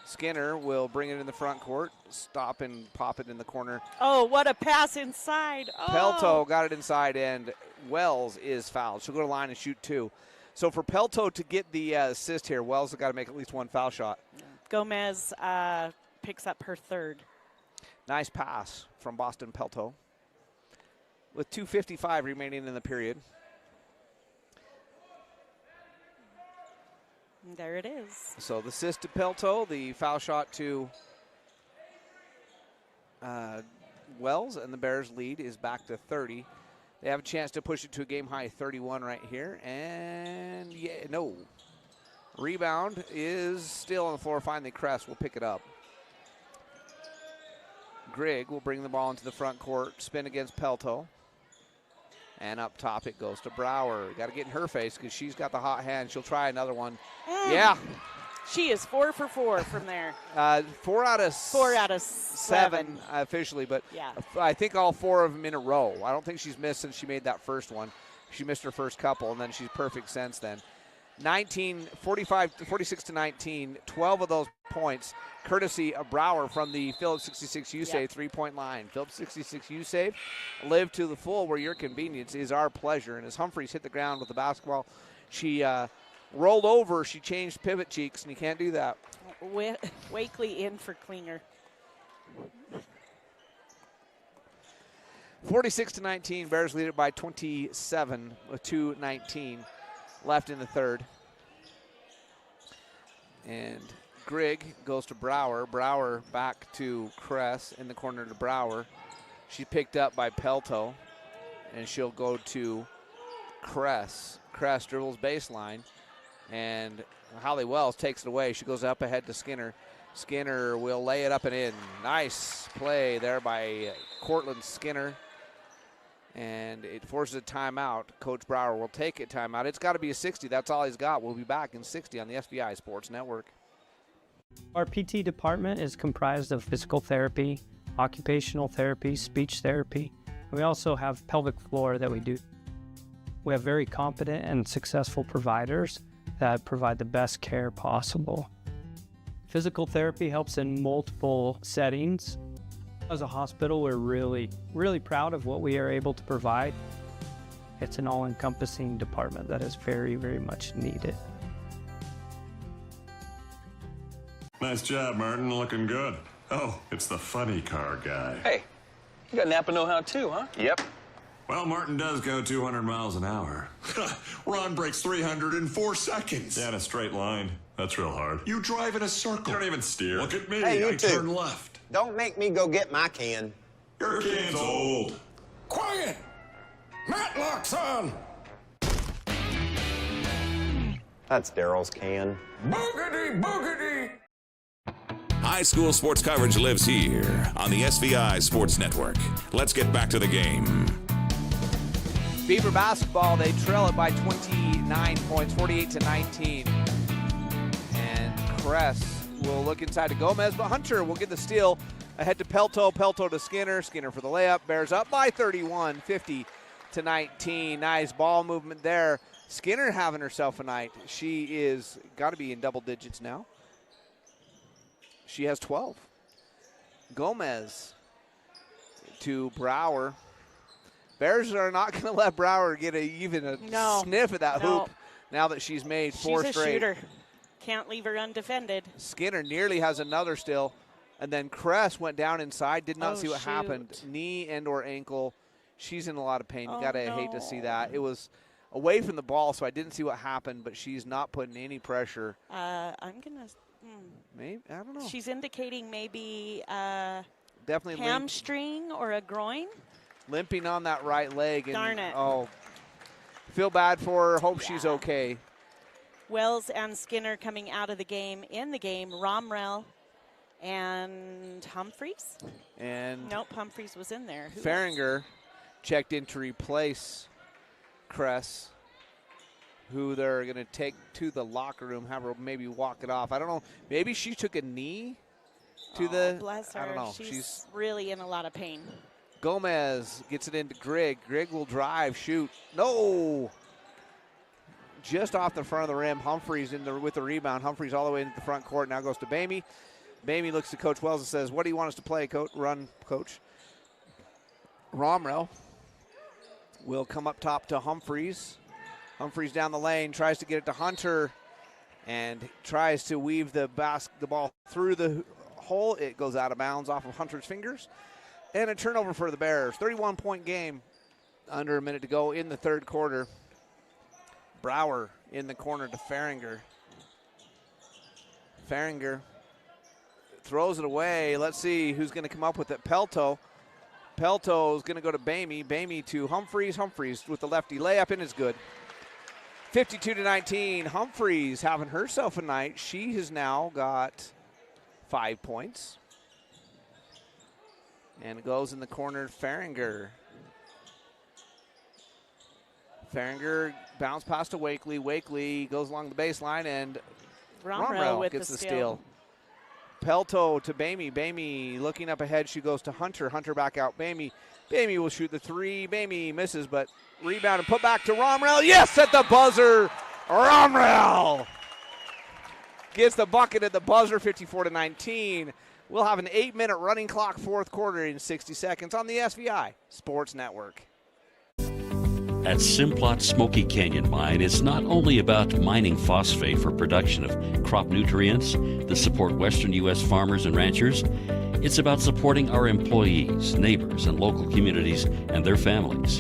Skinner will bring it in the front court, stop and pop it in the corner. Oh, what a pass inside. Oh. Pelto got it inside, and Wells is fouled. She'll go to the line and shoot 2. So for Pelto to get the assist here, Wells has got to make at least 1 foul shot. Gomez picks up her 3rd. Nice pass from Boston Pelto. With 2:55 remaining in the period. There it is. So the assist to Pelto, the foul shot to Wells, and the Bears lead is back to 30. They have a chance to push it to a game-high 31 right here, and yeah, no. Rebound is still on the floor. Finally, Kress will pick it up. Grigg will bring the ball into the front court, spin against Pelto. And up top it goes to Brower. Got to get in her face because she's got the hot hand. She'll try another one. Yeah. She is 4 for 4 from there. 4 out of 7 officially, but yeah. I think all 4 of them in a row. I don't think she's missed since she made that first one. She missed her first couple, and then she's perfect since then. 46 to 19, 12 of those points courtesy of Brower from the Phillips 66 U-Save three-point line. Phillips 66 U-Save, live to the full where your convenience is our pleasure. And as Humphreys hit the ground with the basketball, she rolled over, she changed pivot cheeks, and you can't do that. Wakely in for Klinger. 46 to 19, Bears lead it by 27 with 2:19 left in the third. And Grigg goes to Brower. Brower back to Kress in the corner to Brower. She's picked up by Pelto, and she'll go to Kress. Kress dribbles baseline, and Holly Wells takes it away. She goes up ahead to Skinner. Skinner will lay it up and in. Nice play there by Cortland Skinner. And it forces a timeout. Coach Brower will take a timeout. It's got to be a 60. That's all he's got. We'll be back in 60 on the SVI Sports Network. Our PT department is comprised of physical therapy, occupational therapy, speech therapy. We also have pelvic floor that we do. We have very competent and successful providers that provide the best care possible. Physical therapy helps in multiple settings. As a hospital, we're really proud of what we are able to provide. It's an all-encompassing department that is very, very much needed. Nice job, Martin. Looking good. Oh, it's the funny car guy. Hey, you got Napa know-how too, huh? Yep. Well, Martin does go 200 miles an hour. Ron breaks 300 in 4 seconds. Yeah, in a straight line. That's real hard. You drive in a circle. You don't even steer. Look at me. Hey, you I two. turn left. Don't make me go get my can. Your can's old. Quiet! Matlock's on! That's Daryl's can. Boogity, boogity! High school sports coverage lives here on the SVI Sports Network. Let's get back to the game. Beaver basketball, they trail it by 29 points, 48 to 19. And Kress will look inside to Gomez, but Hunter will get the steal ahead to Pelto. Pelto to Skinner. Skinner for the layup. Bears up by 31, 50 to 19. Nice ball movement there. Skinner having herself a night. She is got to be in double digits now. She has 12. Gomez to Brower. Bears are not going to let Brower get even a sniff at that hoop now that she's made 4 straight. She's a shooter. Can't leave her undefended. Skinner nearly has another still. And then Kress went down inside, did not see what happened. Knee and or ankle. She's in a lot of pain. You got to hate to see that. It was away from the ball, so I didn't see what happened, but she's not putting any pressure. I'm going to... Maybe, I don't know. She's indicating maybe definitely hamstring or a groin. Limping on that right leg. And, darn it. Oh, feel bad for her. Hope she's okay. Wells and Skinner coming out of the game. In the game, Romrell and Humphreys. And nope, Humphreys was in there. Who Faringer checked in to replace Kress, who they're going to take to the locker room, have her maybe walk it off. I don't know. Maybe she took a knee to the. Bless her. I don't know. She's really in a lot of pain. Gomez gets it into Grigg. Grigg will drive, shoot. No! Just off the front of the rim. Humphreys with the rebound. Humphreys all the way into the front court. Now goes to Bamey. Bamey looks to Coach Wells and says, "What do you want us to play, Coach? Run, Coach." Romrell will come up top to Humphreys. Humphreys down the lane, tries to get it to Hunter, and tries to weave the ball through the hole. It goes out of bounds off of Hunter's fingers. And a turnover for the Bears. 31-point game. Under a minute to go in the third quarter. Brower in the corner to Fahringer. Fahringer throws it away. Let's see who's going to come up with it. Pelto. Pelto is going to go to Bamey. Bamey to Humphreys. Humphreys with the lefty layup and is good. 52-19. Humphreys having herself a night. She has now got 5 points. And it goes in the corner. Fahringer. Fahringer bounce pass to Wakely. Wakely goes along the baseline, and Romrell gets the steal. Pelto to Bamey. Bamey looking up ahead. She goes to Hunter. Hunter back out. Bamey. Bamey will shoot the three. Bamey misses, but rebound and put back to Romrell. Yes, at the buzzer. Romrell gets the bucket at the buzzer, 54-19. We'll have an 8-minute running clock fourth quarter in 60 seconds on the SVI Sports Network. At Simplot Smoky Canyon Mine, it's not only about mining phosphate for production of crop nutrients that support western U.S. farmers and ranchers. It's about supporting our employees, neighbors, and local communities and their families.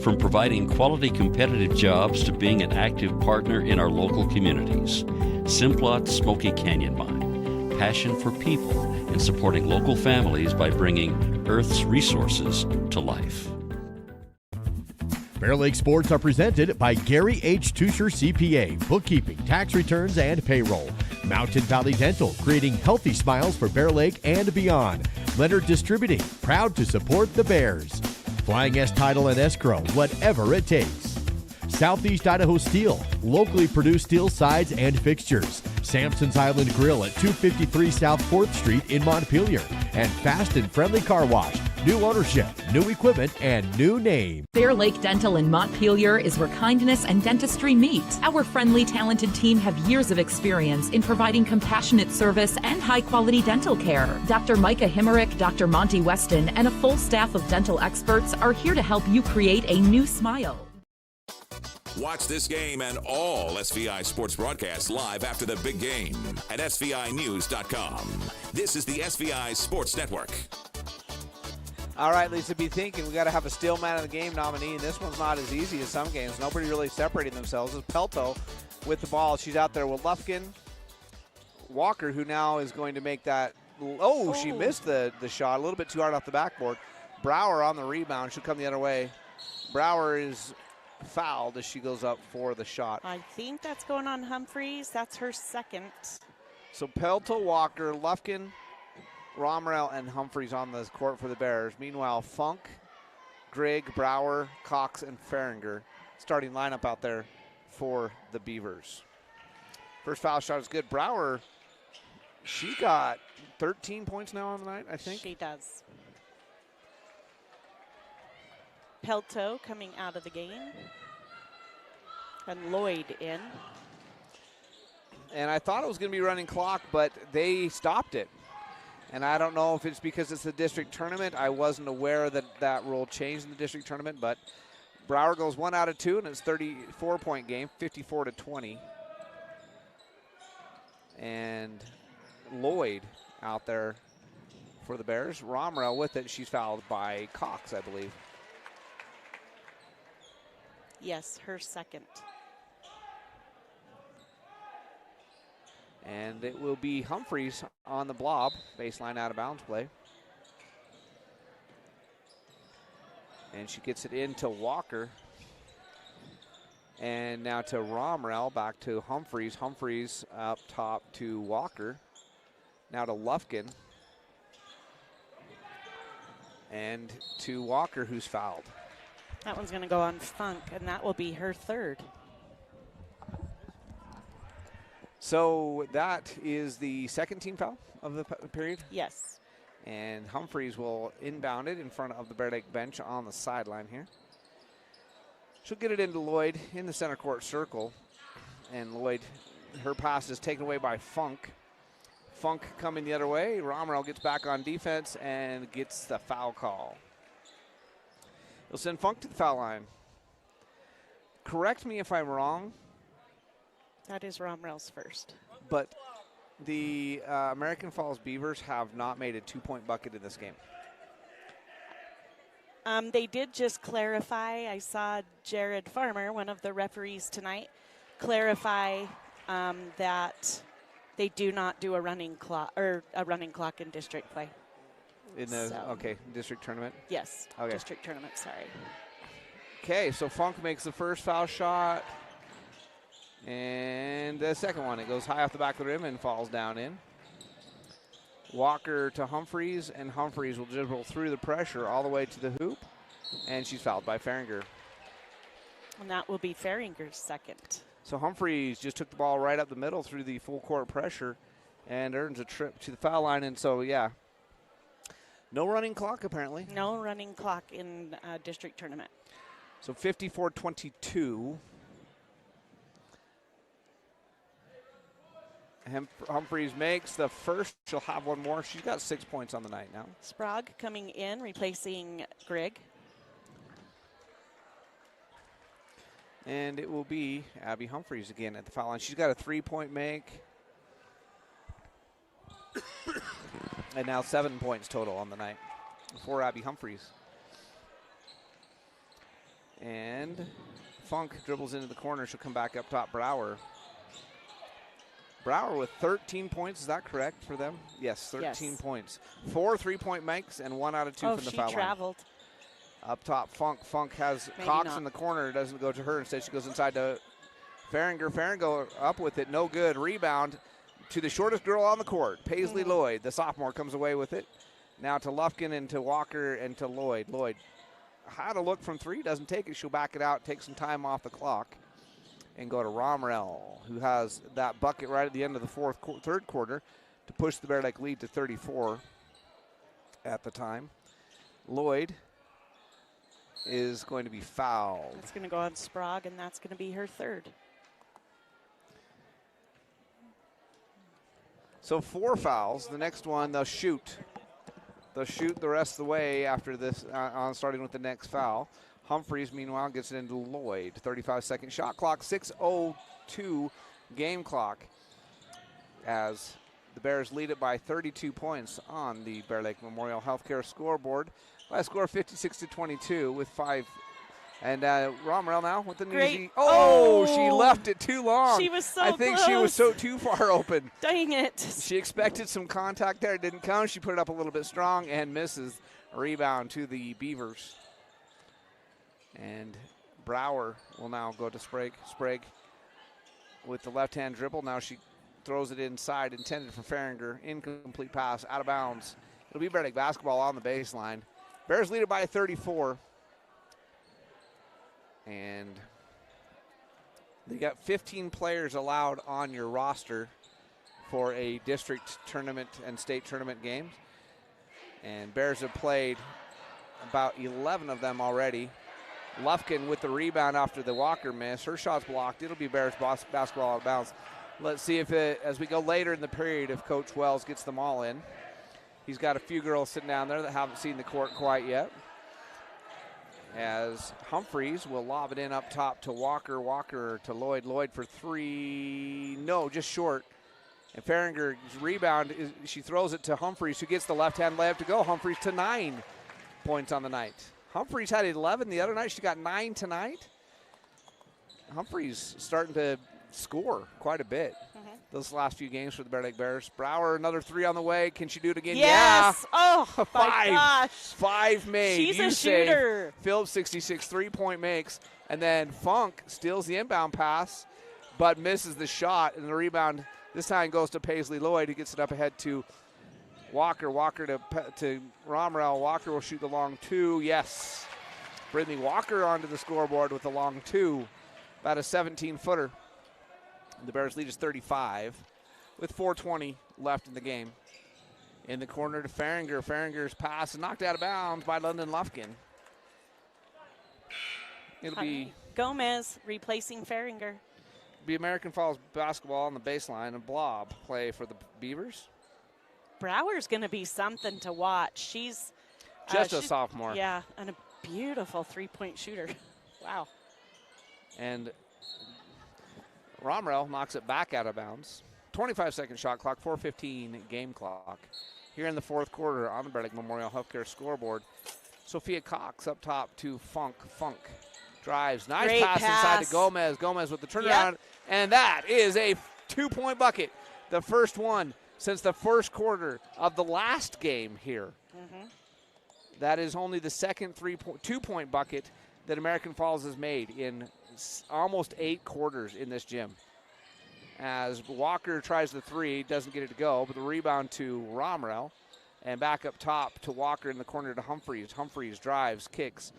From providing quality competitive jobs to being an active partner in our local communities. Simplot Smoky Canyon Mine. Passion for people and supporting local families by bringing Earth's resources to life. Bear Lake Sports are presented by Gary H. Tusher CPA, bookkeeping, tax returns, and payroll. Mountain Valley Dental, creating healthy smiles for Bear Lake and beyond. Leonard Distributing, proud to support the Bears. Flying S Title and Escrow, whatever it takes. Southeast Idaho Steel, locally produced steel sides and fixtures. Sampson's Island Grill at 253 South 4th Street in Montpelier. And Fast and Friendly Car Wash. New ownership, new equipment, and new name. Bear Lake Dental in Montpelier is where kindness and dentistry meet. Our friendly, talented team have years of experience in providing compassionate service and high-quality dental care. Dr. Micah Himmerick, Dr. Monty Weston, and a full staff of dental experts are here to help you create a new smile. Watch this game and all SVI sports broadcasts live after the big game at SVInews.com. This is the SVI Sports Network. All right, Lisa, be thinking we got to have a Steel Man of the Game nominee, and this one's not as easy as some games. Nobody really separating themselves. It's Pelto with the ball. She's out there with Lufkin. Walker, who now is going to make that. Oh, she missed the shot. A little bit too hard off the backboard. Brower on the rebound. She'll come the other way. Brower is fouled as she goes up for the shot. I think that's going on Humphreys. That's her second. So Pelto, Walker, Lufkin, Romrell, and Humphreys on the court for the Bears. Meanwhile, Funk, Grigg, Brower, Cox, and Fahringer starting lineup out there for the Beavers. First foul shot is good. Brower, she got 13 points now on the night, I think. She does. Pelto coming out of the game. And Lloyd in. And I thought it was going to be running clock, but they stopped it. And I don't know if it's because it's the district tournament. I wasn't aware that that rule changed in the district tournament, but Brower goes 1 out of 2, and it's a 34-point game, 54-20. And Lloyd out there for the Bears. Romrell with it. She's fouled by Cox, I believe. Yes, her second. And it will be Humphreys on the blob. Baseline out of bounds play. And she gets it into Walker. And now to Romrell, back to Humphreys. Humphreys up top to Walker. Now to Lufkin. And to Walker, who's fouled. That one's going to go on Funk, and that will be her third. So that is the second team foul of the period? Yes. And Humphreys will inbound it in front of the Bear Lake bench on the sideline here. She'll get it into Lloyd in the center court circle. And Lloyd, her pass is taken away by Funk. Funk coming the other way. Romrell gets back on defense and gets the foul call. He'll send Funk to the foul line. Correct me if I'm wrong. That is Romrell's first. But the American Falls Beavers have not made a 2-point bucket in this game. They did just clarify. I saw Jared Farmer, one of the referees tonight, clarify that they do not do a running clock in district play. In the district tournament? Yes, okay. District tournament, sorry. Okay, so Funk makes the first foul shot. And the second one, it goes high off the back of the rim and falls down in. Walker to Humphreys, and Humphreys will dribble through the pressure all the way to the hoop. And she's fouled by Farringer. And that will be Farringer's second. So Humphreys just took the ball right up the middle through the full court pressure and earns a trip to the foul line. And so, yeah, no running clock apparently. No running clock in district tournament. So 54-22. Humphreys makes the first. She'll have one more. She's got 6 points on the night now. Sprague coming in, replacing Grigg. And it will be Abby Humphreys again at the foul line. She's got a 3-point make. And now 7 points total on the night for Abby Humphreys. And Funk dribbles into the corner. She'll come back up top. Brower with 13 points. Is that correct for them? Yes, 13 points. 4 3-point makes and 1 out of 2 from the foul line. She traveled. Up top, Funk has Maybe Cox not. in the corner. It doesn't go to her. Instead, she goes inside to Farringer. Farringer up with it. No good. Rebound to the shortest girl on the court, Paisley Lloyd. The sophomore comes away with it. Now to Lufkin and to Walker and to Lloyd. Lloyd had a look from 3. Doesn't take it. She'll back it out, take some time off the clock, and go to Romrell, who has that bucket right at the end of the third quarter to push the Bear Lake lead to 34 at the time. Lloyd is going to be fouled. That's going to go on Sprague, and that's going to be her third. So 4 fouls. The next one, they'll shoot. They'll shoot the rest of the way after this, starting with the next foul. Humphreys, meanwhile, gets it into Lloyd. 35-second shot clock, 6:02 game clock, as the Bears lead it by 32 points on the Bear Lake Memorial Healthcare scoreboard by a score of 56-22 with 5. And Romrell now with the easy. Oh, she left it too long. She was so I think close. she was too far open. Dang it. She expected some contact there. It didn't come. She put it up a little bit strong and misses. A rebound to the Beavers. And Brower will now go to Sprague. Sprague with the left-hand dribble. Now she throws it inside, intended for Farringer. Incomplete pass, out of bounds. It'll be Bear Lake basketball on the baseline. Bears lead it by 34. And they got 15 players allowed on your roster for a district tournament and state tournament games. And Bears have played about 11 of them already. Lufkin with the rebound after the Walker miss. Her shot's blocked. It'll be Bears basketball out of bounds. Let's see if as we go later in the period, if Coach Wells gets them all in. He's got a few girls sitting down there that haven't seen the court quite yet. As Humphreys will lob it in up top to Walker. Walker to Lloyd. Lloyd for 3. No, just short. And Farringer's rebound, she throws it to Humphreys, who gets the left-hand layup to go. Humphreys to 9 points on the night. Humphreys had 11 the other night. She got 9 tonight. Humphreys starting to score quite a bit those last few games for the Bear Lake Bears. Brower, another 3 on the way. Can she do it again? Yes. Yeah. Oh, my gosh. 5 made. She's a shooter. Phillips 66 3-point makes. And then Funk steals the inbound pass, but misses the shot. And the rebound this time goes to Paisley Lloyd, who gets it up ahead to Walker. Walker to Romrell. Walker will shoot the long 2. Yes. Brittany Walker onto the scoreboard with the long 2. About a 17-footer. The Bears lead is 35 with 4:20 left in the game. In the corner to Farringer. Farringer's pass is knocked out of bounds by London Lufkin. It'll be Gomez replacing Farringer. Be American Falls basketball on the baseline. A blob play for the Beavers. Brower's going to be something to watch. She's just a sophomore. Yeah, and a beautiful 3-point shooter. Wow. And Romrell knocks it back out of bounds. 25-second shot clock, 4:15 game clock. Here in the fourth quarter on the Bear Lake Memorial Healthcare scoreboard, Sophia Cox up top to Funk. Funk drives. Nice Great pass inside to Gomez. Gomez with the turnaround, and that is a 2-point bucket. The first one since the first quarter of the last game here. That is only the second 2-point bucket that American Falls has made in almost 8 quarters in this gym. As Walker tries the three, doesn't get it to go, but the rebound to Romrell, and back up top to Walker in the corner to Humphreys. Humphreys drives, kicks.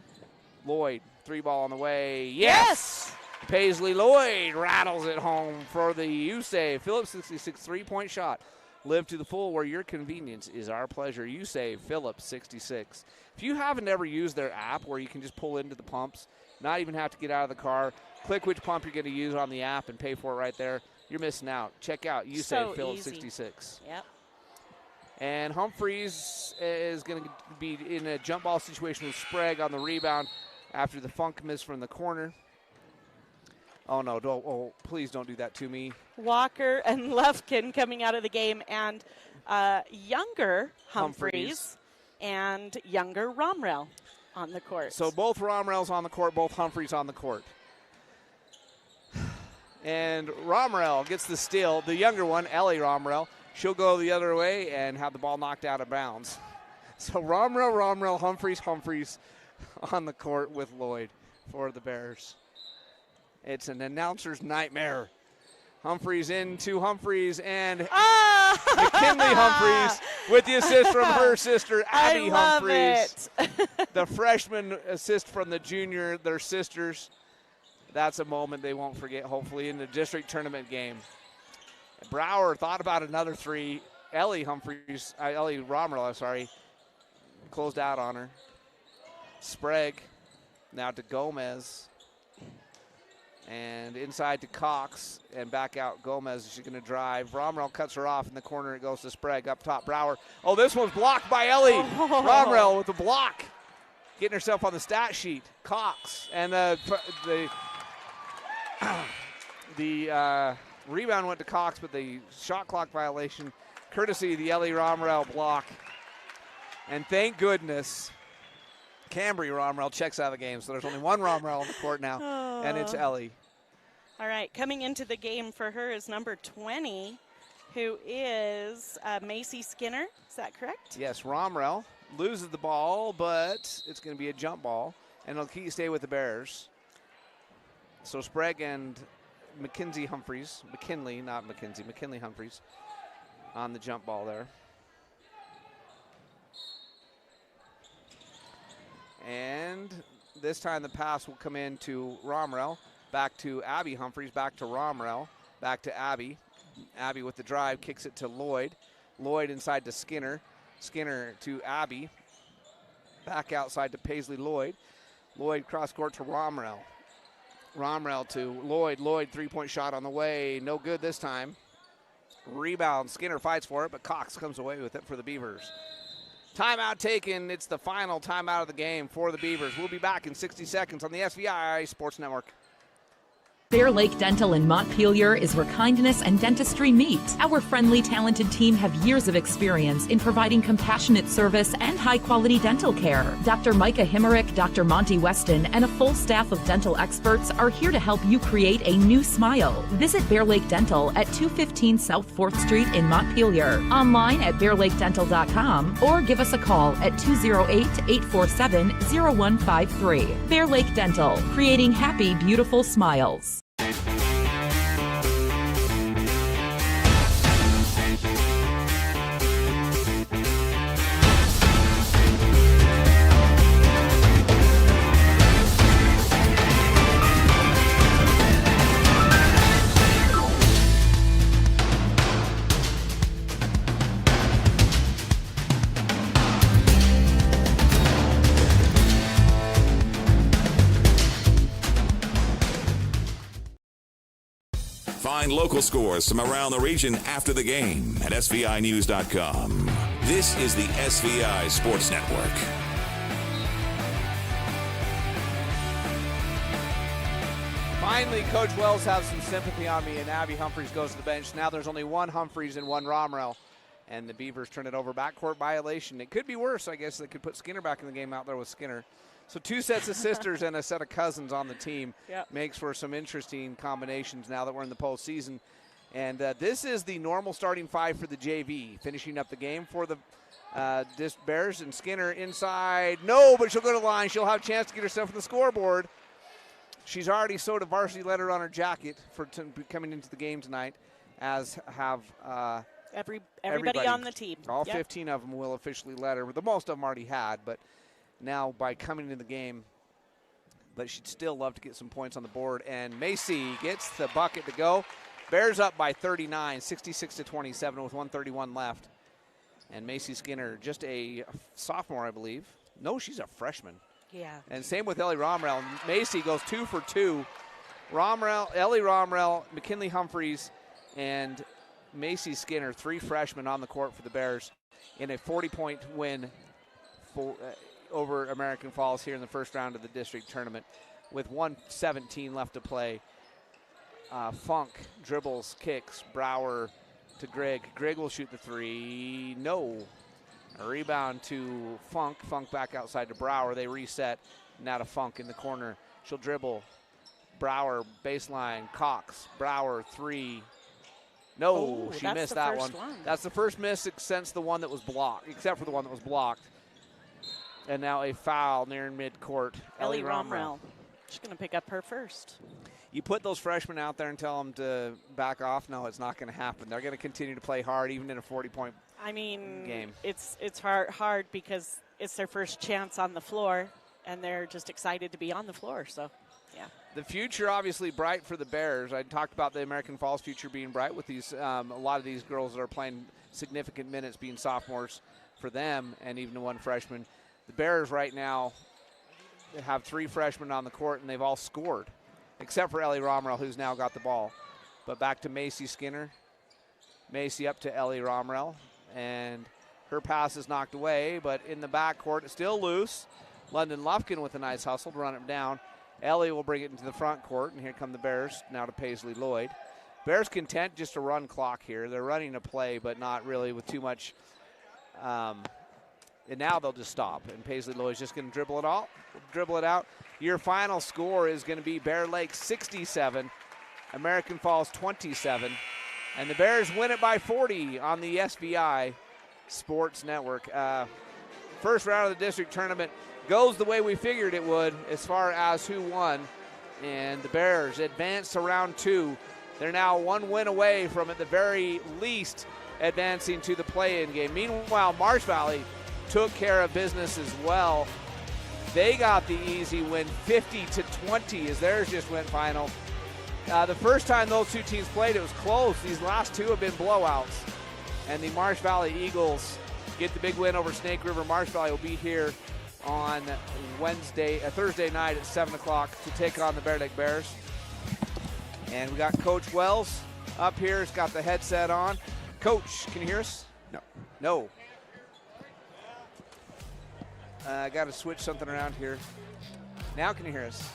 Lloyd, 3-ball on the way. Yes! Paisley Lloyd rattles it home for the USAVE. Phillips 66 3-point shot. Live to the full where your convenience is our pleasure. USAVE Phillips 66. If you haven't ever used their app where you can just pull into the pumps, not even have to get out of the car, click which pump you're going to use on the app and pay for it right there, you're missing out. Check out USAVE Phillips 66. Yep. And Humphreys is going to be in a jump ball situation with Sprague on the rebound after the Funk miss from the corner. Oh, no. Please don't do that to me. Walker and Lufkin coming out of the game, and younger Humphreys and younger Romrell on the court. So both Romrells on the court, both Humphreys on the court. And Romrell gets the steal. The younger one, Ellie Romrell, she'll go the other way and have the ball knocked out of bounds. So Romrell, Humphreys on the court with Lloyd for the Bears. It's an announcer's nightmare. Humphreys into Humphreys, and McKinley Humphreys with the assist from her sister, Abby Humphreys. The freshman assist from the junior, their sisters. That's a moment they won't forget, hopefully, in the district tournament game. Brower thought about another three. Ellie Romrell, closed out on her. Sprague now to Gomez. And inside to Cox, and back out Gomez. She's going to drive. Romrell cuts her off in the corner. It goes to Sprague up top. Brower. Oh, this one's blocked by Ellie. Romrell with the block. Getting herself on the stat sheet. Cox. And the rebound went to Cox, but the shot clock violation, courtesy of the Ellie Romrell block. And thank goodness Cambry Romrell checks out of the game, so there's only one Romrell on the court now, and it's Ellie. All right, coming into the game for her is number 20, who is Macy Skinner. Is that correct? Yes, Romrell loses the ball, but it's going to be a jump ball, and it'll stay with the Bears. So Sprague and McKinley Humphreys on the jump ball there. And this time the pass will come in to Romrell, back to Abby Humphreys, back to Romrell, back to Abby. Abby with the drive, kicks it to Lloyd. Lloyd inside to Skinner. Skinner to Abby. Back outside to Paisley Lloyd. Lloyd cross court to Romrell. Romrell to Lloyd. Lloyd 3-point shot on the way. No good this time. Rebound. Skinner fights for it, but Cox comes away with it for the Beavers. Timeout taken. It's the final timeout of the game for the Beavers. We'll be back in 60 seconds on the SVI Sports Network. Bear Lake Dental in Montpelier is where kindness and dentistry meet. Our friendly, talented team have years of experience in providing compassionate service and high-quality dental care. Dr. Micah Himmerick, Dr. Monty Weston, and a full staff of dental experts are here to help you create a new smile. Visit Bear Lake Dental at 215 South 4th Street in Montpelier, online at bearlakedental.com, or give us a call at 208-847-0153. Bear Lake Dental, creating happy, beautiful smiles. Find local scores from around the region after the game at SVInews.com. This is the SVI Sports Network. Finally, Coach Wells has some sympathy on me, and Abby Humphreys goes to the bench. Now there's only one Humphreys and one Romrell, and the Beavers turn it over. Backcourt violation. It could be worse, I guess. They could put Skinner back in the game out there with Skinner. So 2 sets of sisters and a set of cousins on the team makes for some interesting combinations now that we're in the postseason. And this is the normal starting 5 for the JV, finishing up the game for the Bears. And Skinner inside. No, but she'll go to the line. She'll have a chance to get herself on the scoreboard. She's already sewed a varsity letter on her jacket for coming into the game tonight, as have everybody on the team. All 15 of them will officially letter. The most of them already had, but now by coming into the game, but she'd still love to get some points on the board. And Macy gets the bucket to go. Bears up by 39, 66-27 with 1:31 left. And Macy Skinner, just a sophomore, I believe. No, she's a freshman. Yeah. And same with Ellie Romrell. Macy goes 2 for 2. Ellie Romrell, McKinley Humphreys, and Macy Skinner, 3 freshmen on the court for the Bears in a 40-point win over American Falls here in the first round of the district tournament with 1:17 left to play. Funk dribbles, kicks, Brower to Grigg. Grigg will shoot the 3. No. A rebound to Funk. Funk back outside to Brower. They reset. Now to Funk in the corner. She'll dribble. Brower, baseline. Cox. Brower, 3. No, she missed that one. That's the first miss since the one that was blocked, except for the one that was blocked. And now a foul near midcourt. Ellie Romrell. She's going to pick up her first. You put those freshmen out there and tell them to back off. No, it's not going to happen. They're going to continue to play hard, even in a 40-point game. It's hard because it's their first chance on the floor, and they're just excited to be on the floor. So, yeah. The future obviously bright for the Bears. I talked about the American Falls future being bright with these a lot of these girls that are playing significant minutes being sophomores for them, and even one freshman. The Bears right now have 3 freshmen on the court, and they've all scored, except for Ellie Romrell, who's now got the ball. But back to Macy Skinner. Macy up to Ellie Romrell, and her pass is knocked away, but in the backcourt, it's still loose. London Lufkin with a nice hustle to run it down. Ellie will bring it into the front court, and here come the Bears now to Paisley Lloyd. Bears content just to run clock here. They're running a play, but not really with too much. And now they'll just stop, and Paisley Lloyd's just going to dribble it out. Your final score is going to be Bear Lake 67, American Falls 27, and the Bears win it by 40 on the SVI Sports Network. First round of the district tournament goes the way we figured it would as far as who won, and the Bears advance to round 2. They're now 1 win away from, at the very least, advancing to the play-in game. Meanwhile, Marsh Valley took care of business as well. They got the easy win, 50-20, as theirs just went final. The first time those two teams played, it was close. These last 2 have been blowouts. And the Marsh Valley Eagles get the big win over Snake River. Marsh Valley will be here on Thursday night at 7 o'clock to take on the Bear Lake Bears. And we got Coach Wells up here. He's got the headset on. Coach, can you hear us? No. I got to switch something around here. Now can you hear us?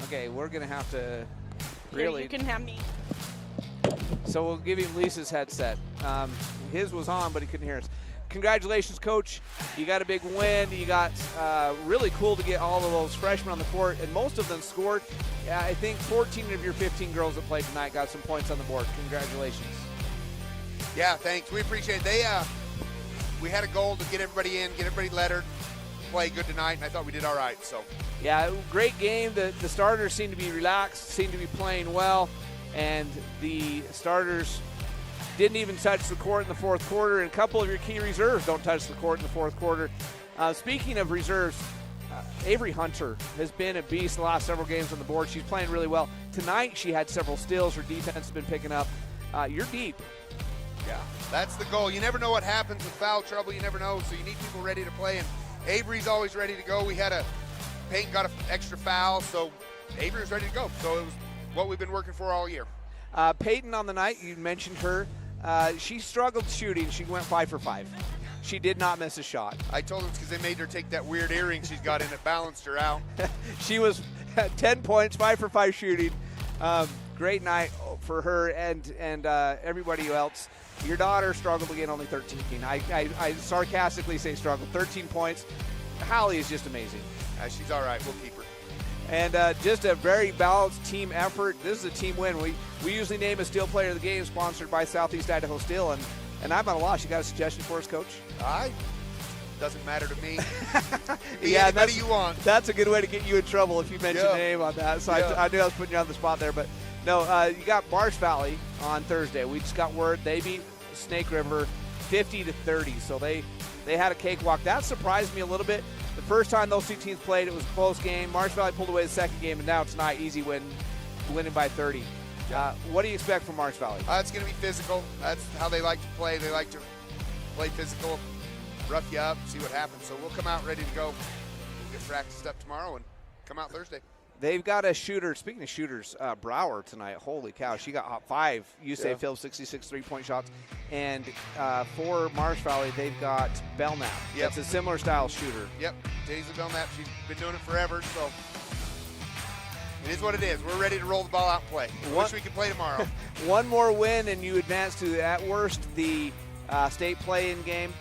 Okay, we're going to have to really. Here, you can have me. So we'll give him Lisa's headset. His was on, but he couldn't hear us. Congratulations, Coach. You got a big win. You got really cool to get all of those freshmen on the court, and most of them scored. I think 14 of your 15 girls that played tonight got some points on the board. Congratulations. Yeah, thanks. We appreciate it. We had a goal to get everybody in, get everybody lettered, play good tonight, and I thought we did all right. So, yeah, great game. The starters seem to be relaxed, seem to be playing well, and the starters didn't even touch the court in the fourth quarter, and a couple of your key reserves don't touch the court in the fourth quarter. Speaking of reserves, Avery Hunter has been a beast the last several games on the board. She's playing really well. Tonight she had several steals. Her defense has been picking up. You're deep. Yeah, that's the goal. You never know what happens with foul trouble. You never know, so you need people ready to play, and Avery's always ready to go. Peyton got an extra foul, so Avery was ready to go. So it was what we've been working for all year. Peyton on the night, you mentioned her. She struggled shooting. She went 5 for 5. She did not miss a shot. I told them it's because they made her take that weird earring she's got in it, balanced her out. She was 10 points, 5 for 5 shooting. Great night for her and everybody else. Your daughter struggled again, only 13. I sarcastically say struggled. 13 points. Hallie is just amazing. She's all right. We'll keep her. And just a very balanced team effort. This is a team win. We usually name a Steel Player of the Game, sponsored by Southeast Idaho Steel. And I'm at a loss. You got a suggestion for us, Coach? Doesn't matter to me. Yeah, anybody you want. That's a good way to get you in trouble if you mention a name on that. So I knew I was putting you on the spot there. But no, you got Marsh Valley on Thursday. We just got word they beat Snake River 50-30. So they had a cakewalk. That surprised me a little bit. The first time those two teams played, it was a close game. Marsh Valley pulled away the second game, and now tonight, easy win, winning by 30. What do you expect from Marsh Valley? It's going to be physical. That's how they like to play. They like to play physical, rough you up, see what happens. So we'll come out ready to go. We'll get practiced up tomorrow and come out Thursday. They've got a shooter. Speaking of shooters, Brower tonight. Holy cow, she got 5 USAA Phil 66 3-point shots. And for Marsh Valley, they've got Belknap. Yep. That's a similar style shooter. Yep, Daisy Belknap. She's been doing it forever, so it is what it is. We're ready to roll the ball out and play. Wish we could play tomorrow. One more win, and you advance to, at worst, the state play-in game.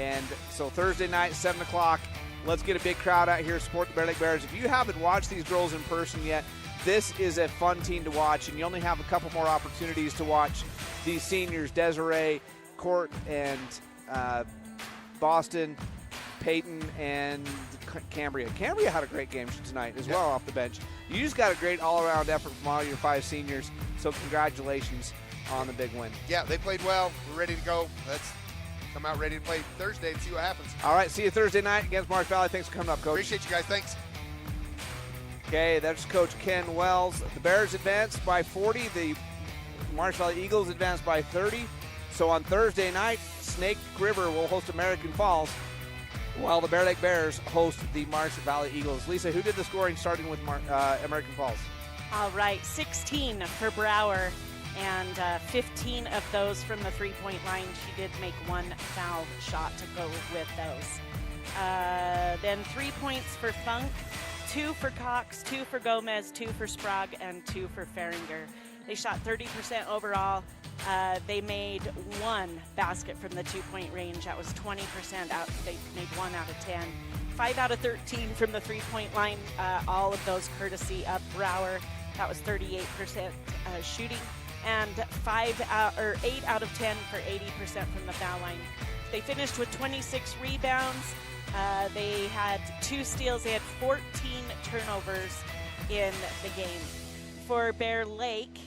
And so Thursday night, 7 o'clock. Let's get a big crowd out here, support the Bear Lake Bears. If you haven't watched these girls in person yet, this is a fun team to watch, and you only have a couple more opportunities to watch these seniors, Desiree, Court, and Boston, Peyton, and Cambria. Cambria had a great game tonight as well off the bench. You just got a great all-around effort from all your 5 seniors, so congratulations on the big win. Yeah, they played well. We're ready to go. Let's come out ready to play Thursday and see what happens. All right, see you Thursday night against Marsh Valley. Thanks for coming up, Coach. Appreciate you guys. Thanks. Okay, that's Coach Ken Wells. The Bears advanced by 40. The Marsh Valley Eagles advanced by 30. So on Thursday night, Snake River will host American Falls, while the Bear Lake Bears host the Marsh Valley Eagles. Lisa, who did the scoring starting with American Falls? All right, 16 for Brower, and 15 of those from the three-point line. She did make 1 foul shot to go with those. Then 3 points for Funk, 2 for Cox, 2 for Gomez, 2 for Sprague, and 2 for Feringer. They shot 30% overall. They made 1 basket from the 2-point range. That was 20% out. They made 1 out of 10. 5 out of 13 from the 3-point line. All of those courtesy of Brower. That was 38% shooting. And 8 out of 10 for 80% from the foul line. They finished with 26 rebounds. They had 2 steals. They had 14 turnovers in the game. For Bear Lake,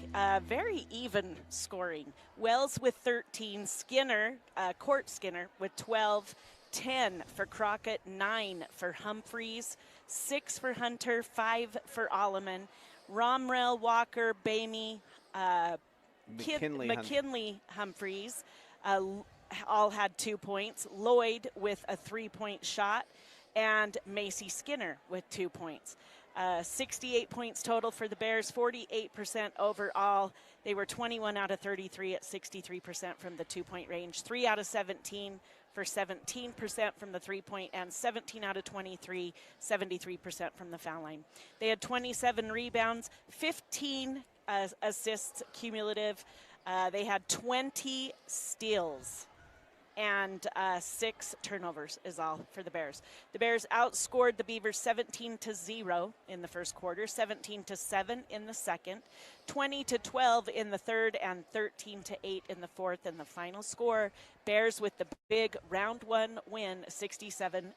very even scoring. Wells with 13, Skinner, Court Skinner with 12, 10 for Crockett, 9 for Humphreys, 6 for Hunter, 5 for Alleman, Romrell, Walker, Bamey, McKinley, Humphreys, all had 2 points. Lloyd with a 3-point shot, and Macy Skinner with 2 points. 68 points total for the Bears, 48% overall. They were 21 out of 33 at 63% from the 2-point range, 3 out of 17 for 17% from the 3-point, and 17 out of 23, 73% from the foul line. They had 27 rebounds, 15 assists cumulative. They had 20 steals, and 6 turnovers is all for the Bears. The Bears outscored the Beavers 17-0 in the first quarter, 17-7 in the second, 20-12 in the third, and 13-8 in the fourth. And the final score, Bears with the big round 1 win, 67-27.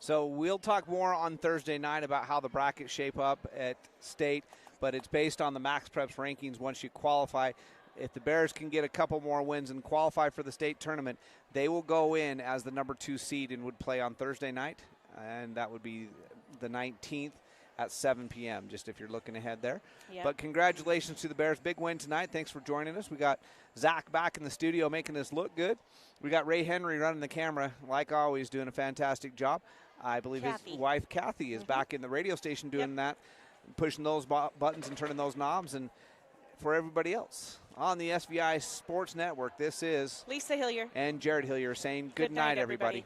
So we'll talk more on Thursday night about how the brackets shape up at state, but it's based on the Max Preps rankings once you qualify. If the Bears can get a couple more wins and qualify for the state tournament, they will go in as the number 2 seed and would play on Thursday night, and that would be the 19th at 7 p.m., just if you're looking ahead there. Yep. But congratulations to the Bears. Big win tonight. Thanks for joining us. We got Zach back in the studio making this look good. We got Ray Henry running the camera, like always, doing a fantastic job. I believe his wife, Kathy, is back in the radio station doing that, pushing those buttons and turning those knobs. And for everybody else on the SVI Sports Network, this is Lisa Hillier and Jared Hillier saying good night, everybody.